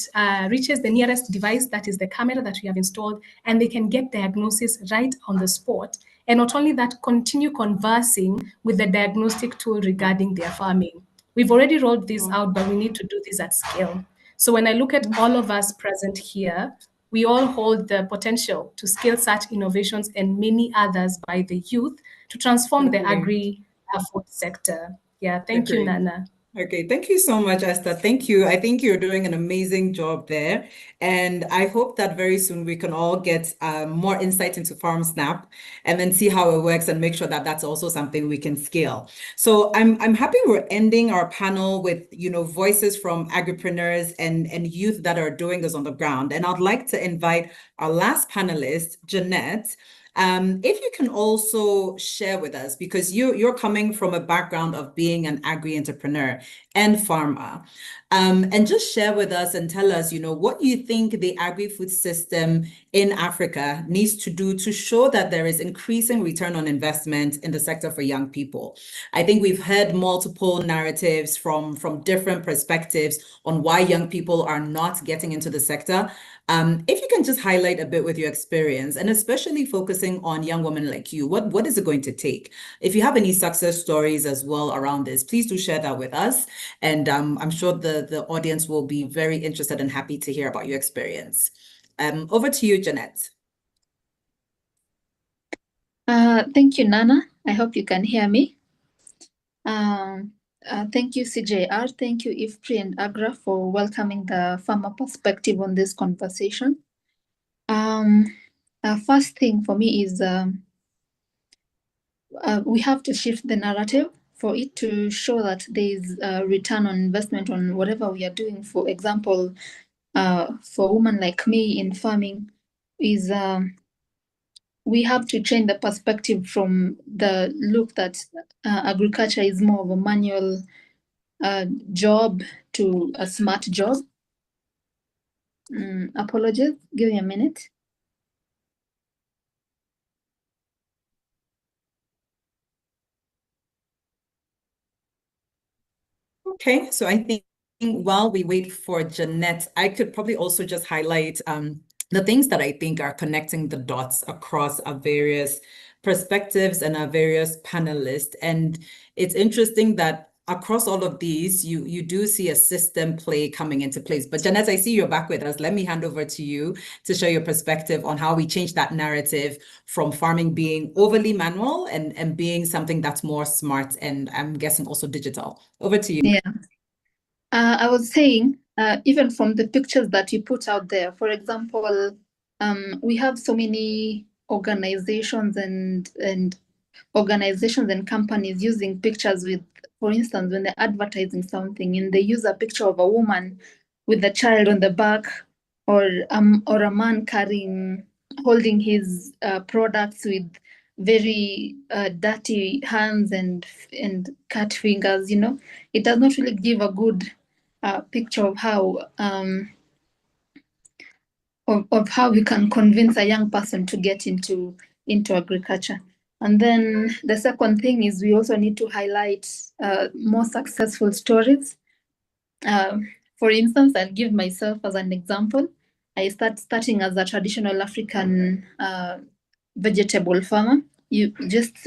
reaches the nearest device, that is the camera that we have installed, and they can get diagnosis right on the spot. And not only that, continue conversing with the diagnostic tool regarding their farming. We've already rolled this out, but we need to do this at scale. So when I look at all of us present here, we all hold the potential to scale such innovations and many others by the youth to transform the agri-food sector. Yeah, thank you, Nana. Okay, thank you so much, Esther. Thank you. I think you're doing an amazing job there. And I hope that very soon we can all get more insight into FarmSnap and then see how it works and make sure that that's also something we can scale. So I'm happy we're ending our panel with, you know, voices from agripreneurs and youth that are doing this on the ground. And I'd like to invite our last panelist, Jeanette. If you can also share with us, because you're coming from a background of being an agri-entrepreneur and farmer, and just share with us and tell us, you know, what you think the agri-food system in Africa needs to do to show that there is increasing return on investment in the sector for young people. I think we've heard multiple narratives from different perspectives on why young people are not getting into the sector. If you can just highlight a bit with your experience, and especially focusing on young women like you, what is it going to take? If you have any success stories as well around this, please do share that with us. And I'm sure the audience will be very interested and happy to hear about your experience. Over to you, Jeanette. Thank you, Nana. I hope you can hear me. Thank you, CGIAR. Thank you, IFPRI and AGRA for welcoming the farmer perspective on this conversation. First thing for me is we have to shift the narrative for it to show that there is a return on investment on whatever we are doing. For example, for women like me in farming, is we have to change the perspective from the look that agriculture is more of a manual job to a smart job. Apologies, give me a minute. Okay, so I think while we wait for Jeanette, I could probably also just highlight the things that I think are connecting the dots across our various perspectives and our various panelists. And it's interesting that across all of these, you do see a system play coming into place. But Jeanette, I see you're back with us. Let me hand over to you to share your perspective on how we change that narrative from farming being overly manual and being something that's more smart and I'm guessing also digital. Over to you. Yeah, I was saying, even from the pictures that you put out there, for example, we have so many organizations and companies using pictures with, for instance, when they're advertising something and they use a picture of a woman with a child on the back, or a man holding his products with very dirty hands and cut fingers. You know, it does not really give a good picture of how of how we can convince a young person to get into agriculture. And then the second thing is we also need to highlight more successful stories. For instance, I'll give myself as an example. I starting as a traditional African vegetable farmer. You just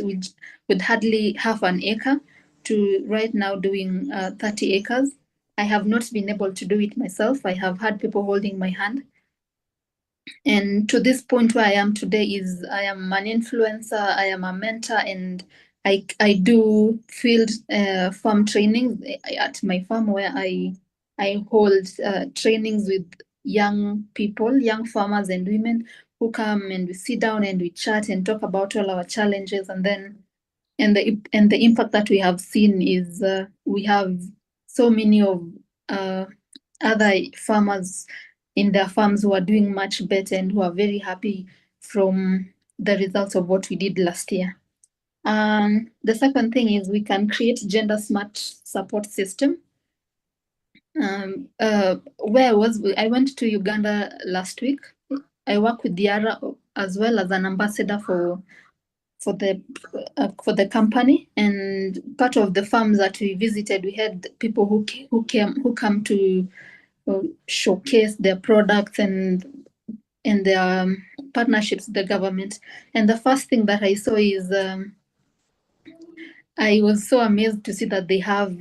with hardly half an acre to right now doing 30 acres. I have not been able to do it myself. I have had people holding my hand. And to this point where I am today is I am an influencer, I am a mentor, and I do field farm trainings at my farm where I hold trainings with young people, young farmers and women who come and we sit down and we chat and talk about all our challenges, and the impact that we have seen is we have so many of other farmers in their farms who are doing much better and who are very happy from the results of what we did last year. The second thing is we can create gender smart support system. I went to Uganda last week. I work with YISA as well as an ambassador for the company, and part of the farms that we visited, we had people who come to showcase their products and their partnerships with the government. And the first thing that I saw is I was so amazed to see that they have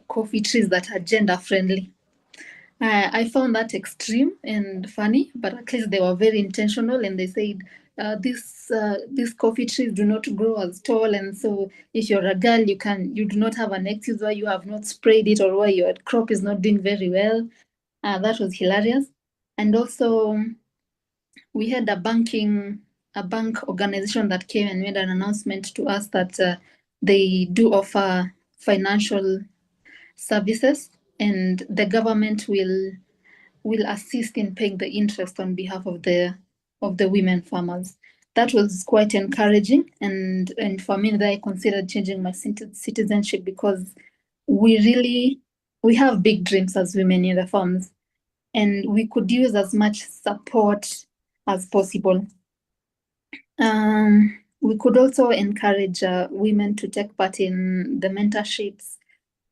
coffee trees that are gender friendly. I found that extreme and funny, but at least they were very intentional, and they said these coffee trees do not grow as tall, and so if you're a girl, you do not have an excuse why you have not sprayed it or why your crop is not doing very well. That was hilarious. And also we had a bank organization that came and made an announcement to us that they do offer financial services, and the government will assist in paying the interest on behalf of the women farmers. That was quite encouraging, and for me, that I considered changing my citizenship, because we have big dreams as women in the farms, and we could use as much support as possible. We could also encourage women to take part in the mentorships,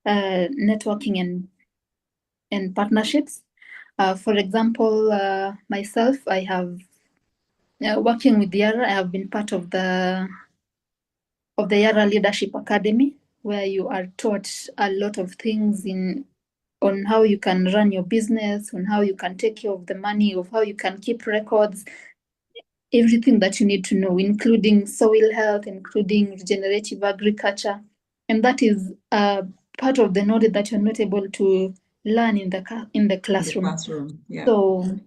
networking, and partnerships. For example, myself, I have working with YISA, I have been part of the YISA Leadership Academy, where you are taught a lot of things on how you can run your business, on how you can take care of the money, of how you can keep records, everything that you need to know, including soil health, including regenerative agriculture. And that is part of the knowledge that you're not able to learn in the classroom. Yeah. So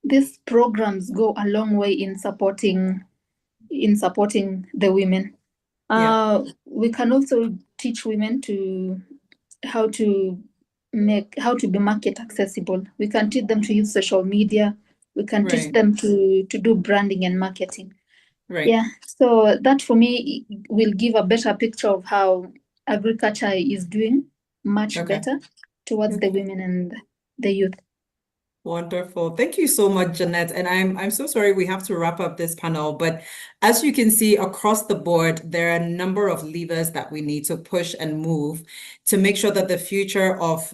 these programs go a long way in supporting the women. We can also teach women how to be market accessible. We can teach them to use social media. We can teach them to do branding and marketing. Right. Yeah. So that for me will give a better picture of how agriculture is doing much better towards the women and the youth. Wonderful. Thank you so much, Jeanette. And I'm so sorry we have to wrap up this panel, but as you can see across the board, there are a number of levers that we need to push and move to make sure that the future of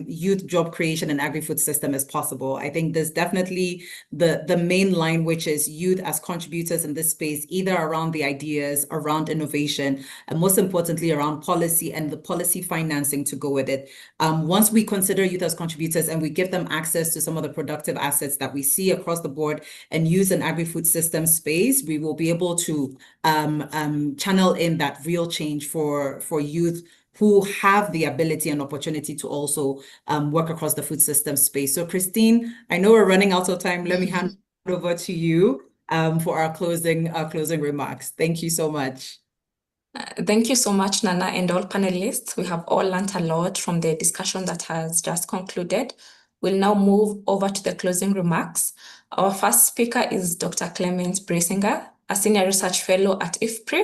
youth job creation and agri-food system is possible. I think there's definitely the main line, which is youth as contributors in this space, either around the ideas, around innovation, and most importantly, around policy and the policy financing to go with it. Once we consider youth as contributors and we give them access to some of the productive assets that we see across the board and use an agri-food system space, we will be able to channel in that real change for youth who have the ability and opportunity to also work across the food system space. So Christine, I know we're running out of time. Let me hand over to you for our closing remarks. Thank you so much. Thank you so much, Nana, and all panelists. We have all learned a lot from the discussion that has just concluded. We'll now move over to the closing remarks. Our first speaker is Dr. Clemens Brisinger, a senior research fellow at IFPRI.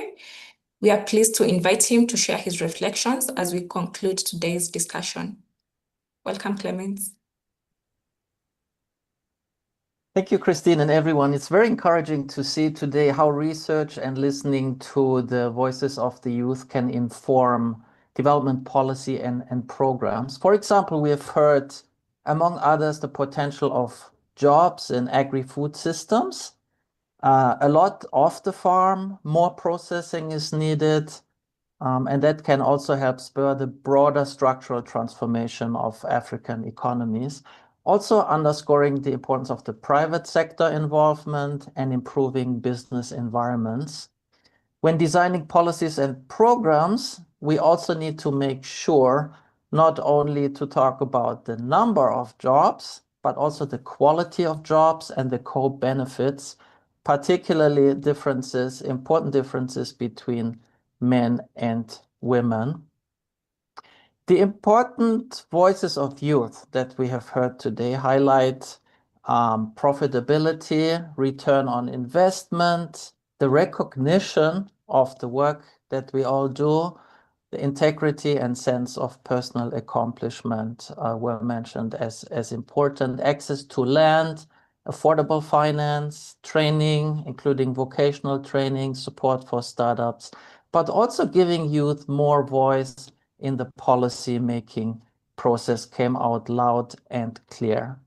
We are pleased to invite him to share his reflections as we conclude today's discussion. Welcome, Clemens. Thank you, Christine, and everyone. It's very encouraging to see today how research and listening to the voices of the youth can inform development policy and programs. For example, we have heard, among others, the potential of jobs in agri-food systems. A lot off the farm, more processing is needed, and that can also help spur the broader structural transformation of African economies. Also underscoring the importance of the private sector involvement and improving business environments. When designing policies and programs, we also need to make sure not only to talk about the number of jobs, but also the quality of jobs and the co-benefits, particularly important differences between men and women. The important voices of youth that we have heard today highlight profitability, return on investment, the recognition of the work that we all do, the integrity and sense of personal accomplishment were mentioned as important. Access to land, affordable finance, training, including vocational training, support for startups, but also giving youth more voice in the policy-making process came out loud and clear.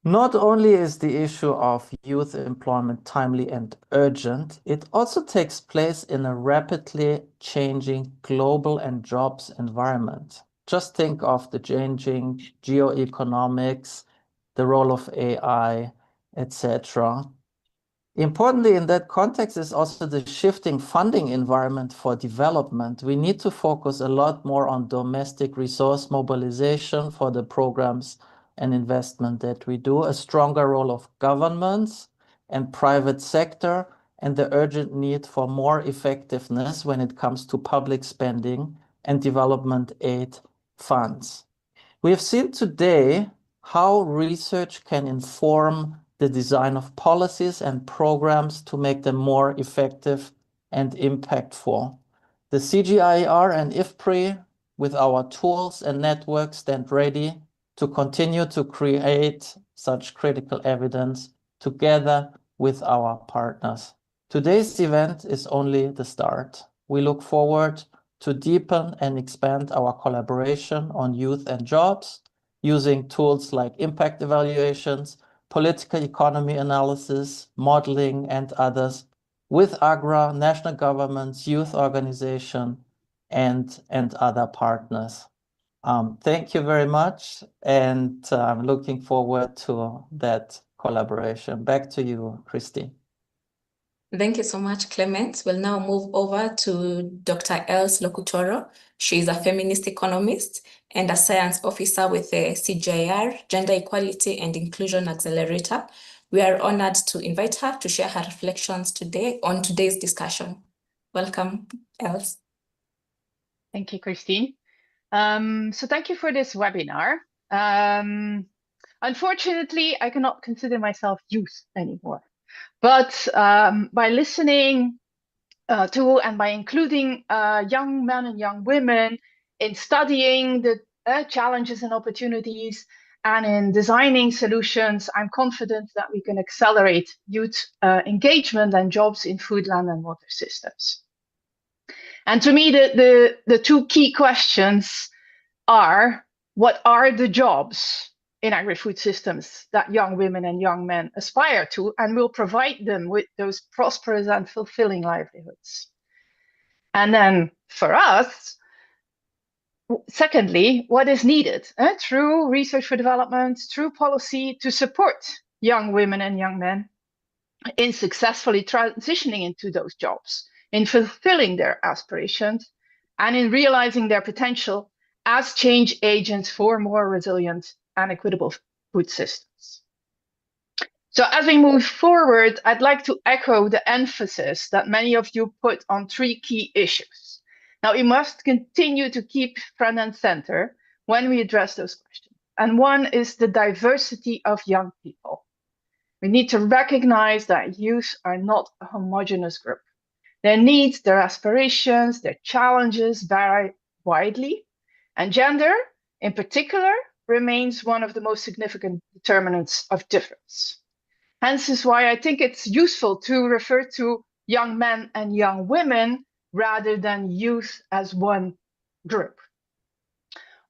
Not only is the issue of youth employment timely and urgent, it also takes place in a rapidly changing global and jobs environment. Just think of the changing geoeconomics, the role of AI, etc. Importantly, in that context is also the shifting funding environment for development. We need to focus a lot more on domestic resource mobilization for the programs and investment that we do, a stronger role of governments and private sector, and the urgent need for more effectiveness when it comes to public spending and development aid funds. We have seen today how research can inform the design of policies and programs to make them more effective and impactful. The CGIAR and IFPRI, with our tools and networks, stand ready to continue to create such critical evidence together with our partners. Today's event is only the start. We look forward to deepen and expand our collaboration on youth and jobs using tools like impact evaluations, political economy analysis, modeling, and others with AGRA, national governments, youth organization, and other partners. Thank you very much, and I'm looking forward to that collaboration. Back to you, Christine. Thank you so much, Clement. We'll now move over to Dr. Els Lokutoro. She is a feminist economist and a science officer with the CGIAR, Gender Equality and Inclusion Accelerator. We are honored to invite her to share her reflections today on today's discussion. Welcome, Els. Thank you, Christine. So thank you for this webinar. Unfortunately, I cannot consider myself youth anymore. But by listening to and by including young men and young women in studying the challenges and opportunities and in designing solutions, I'm confident that we can accelerate youth engagement and jobs in food, land, and water systems. And to me, the two key questions are, what are the jobs in agri-food systems that young women and young men aspire to, and will provide them with those prosperous and fulfilling livelihoods? And then for us, secondly, what is needed through research for development, through policy to support young women and young men in successfully transitioning into those jobs, in fulfilling their aspirations, and in realizing their potential as change agents for more resilient and equitable food systems. So as we move forward, I'd like to echo the emphasis that many of you put on three key issues. Now, we must continue to keep front and center when we address those questions. And one is the diversity of young people. We need to recognize that youth are not a homogeneous group. Their needs, their aspirations, their challenges vary widely, and gender, in particular, remains one of the most significant determinants of difference. Hence is why I think it's useful to refer to young men and young women rather than youth as one group.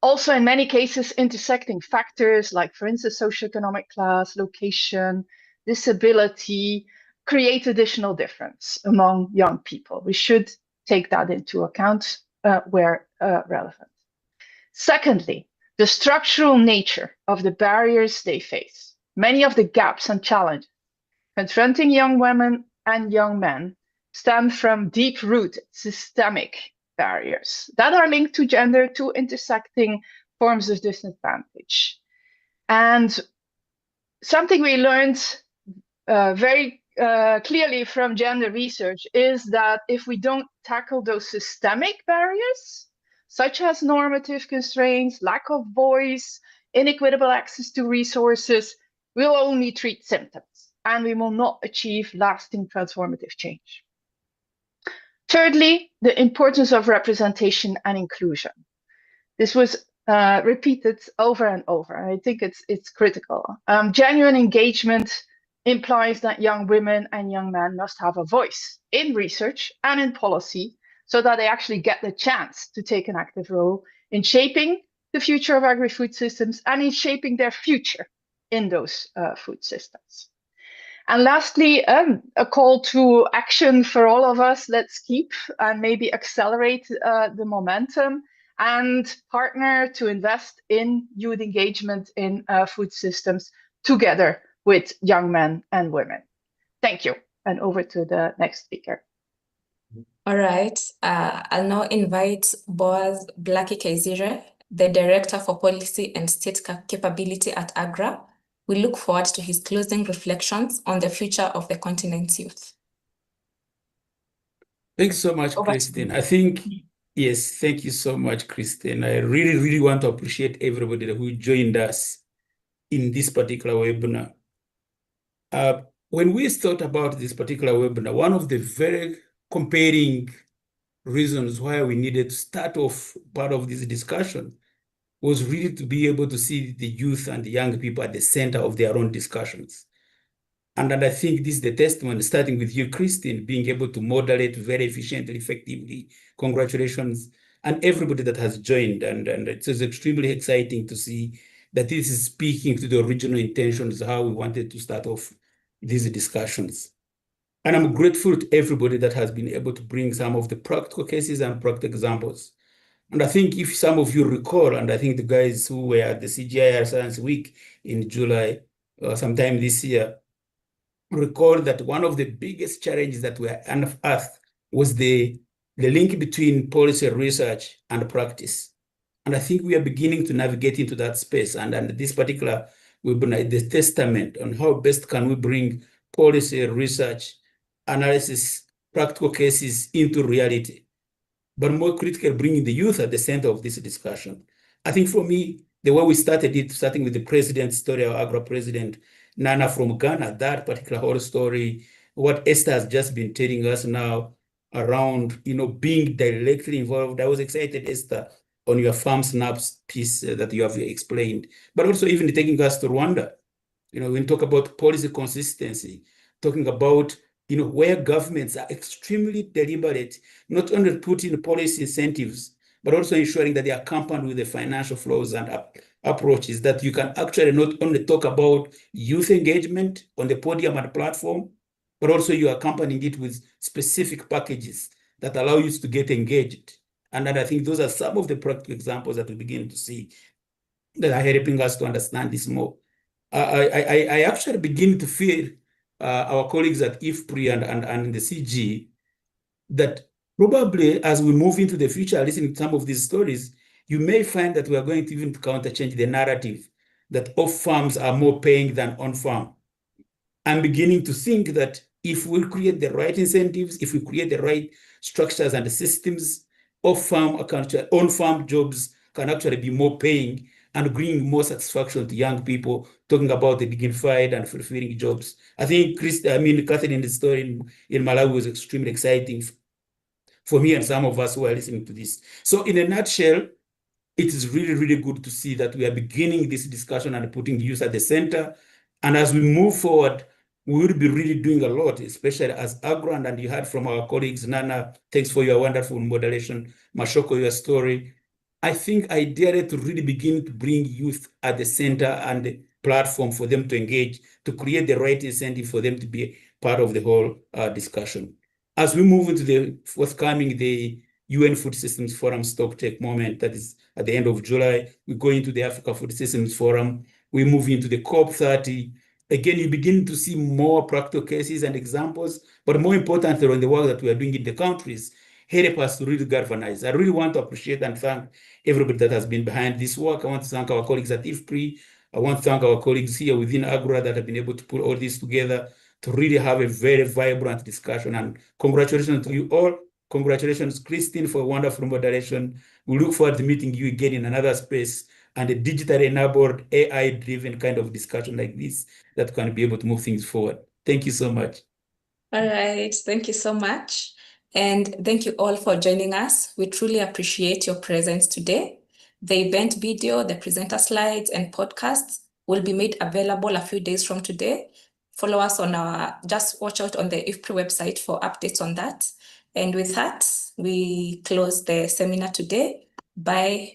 Also, in many cases, intersecting factors like, for instance, socioeconomic class, location, disability, create additional difference among young people. We should take that into account where relevant. Secondly, the structural nature of the barriers they face. Many of the gaps and challenges confronting young women and young men stem from deep-rooted systemic barriers that are linked to gender, to intersecting forms of disadvantage. And something we learned very clearly from gender research is that if we don't tackle those systemic barriers, such as normative constraints, lack of voice, inequitable access to resources, we'll only treat symptoms and we will not achieve lasting transformative change. Thirdly, the importance of representation and inclusion. This was repeated over and over, and I think it's critical. Genuine engagement implies that young women and young men must have a voice in research and in policy so that they actually get the chance to take an active role in shaping the future of agri-food systems and in shaping their future in those food systems. And lastly, a call to action for all of us. Let's keep and maybe accelerate the momentum and partner to invest in youth engagement in food systems together with young men and women. Thank you. And over to the next speaker. All right. I'll now invite Boaz Blackie Kaizire, the Director for Policy and State Capability at AGRA. We look forward to his closing reflections on the future of the continent's youth. Thanks so much, Christine. I think, yes, thank you so much, Christine. I really, really want to appreciate everybody who joined us in this particular webinar. When we thought about this particular webinar, one of the very compelling reasons why we needed to start off part of this discussion was really to be able to see the youth and the young people at the center of their own discussions. And I think this is the testimony, starting with you, Christine, being able to moderate very efficiently, effectively. Congratulations, and everybody that has joined. And it is extremely exciting to see that this is speaking to the original intentions, how we wanted to start off these discussions. And I'm grateful to everybody that has been able to bring some of the practical cases and practical examples. And I think if some of you recall, and I think the guys who were at the CGIAR Science Week in July, sometime this year, recall that one of the biggest challenges that were unearthed was the link between policy research and practice. And I think we are beginning to navigate into that space. And this particular webinar, the testament on how best can we bring policy research, analysis, practical cases into reality. But more critically, bringing the youth at the center of this discussion. I think for me, the way we started it, starting with the president's story, our AGRA president, Nana from Ghana, that particular whole story, what Esther has just been telling us now around, being directly involved. I was excited, Esther, on your farm snaps piece that you have explained, but also even taking us to Rwanda. When we talk about policy consistency, talking about where governments are extremely deliberate, not only putting policy incentives, but also ensuring that they are accompanied with the financial flows and approaches that you can actually not only talk about youth engagement on the podium and platform, but also you are accompanying it with specific packages that allow you to get engaged. And I think those are some of the practical examples that we begin to see that are helping us to understand this more. I actually begin to feel our colleagues at IFPRI and the CG, that probably as we move into the future, listening to some of these stories, you may find that we are going to even counterchange the narrative that off farms are more paying than on farm. I'm beginning to think that if we create the right incentives, if we create the right structures and the systems, on farm jobs can actually be more paying and bring more satisfaction to young people, talking about the dignified and fulfilling jobs. I think Catherine's story in Malawi was extremely exciting for me and some of us who are listening to this. So in a nutshell, it is really, really good to see that we are beginning this discussion and putting youth at the center. And as we move forward, we will be really doing a lot, especially as AGRA, and you heard from our colleagues, Nana, thanks for your wonderful moderation, Mashoko, your story. I think ideally to really begin to bring youth at the center and the platform for them to engage, to create the right incentive for them to be part of the whole discussion. As we move into the forthcoming, the UN Food Systems Forum Stocktake moment, that is at the end of July, we go into the Africa Food Systems Forum, we move into the COP30. Again, you begin to see more practical cases and examples, but more importantly, on the work that we are doing in the countries, help us to really galvanize. I really want to appreciate and thank everybody that has been behind this work. I want to thank our colleagues at IFPRI. I want to thank our colleagues here within AGRA that have been able to put all this together to really have a very vibrant discussion. And congratulations to you all. Congratulations, Christine, for a wonderful moderation. We look forward to meeting you again in another space and a digitally enabled, AI-driven kind of discussion like this that can be able to move things forward. Thank you so much. All right, thank you so much. And thank you all for joining us. We truly appreciate your presence today. The event video, the presenter slides, and podcasts will be made available a few days from today. Follow us on just watch out on the IFPRI website for updates on that. And with that, we close the seminar today. Bye.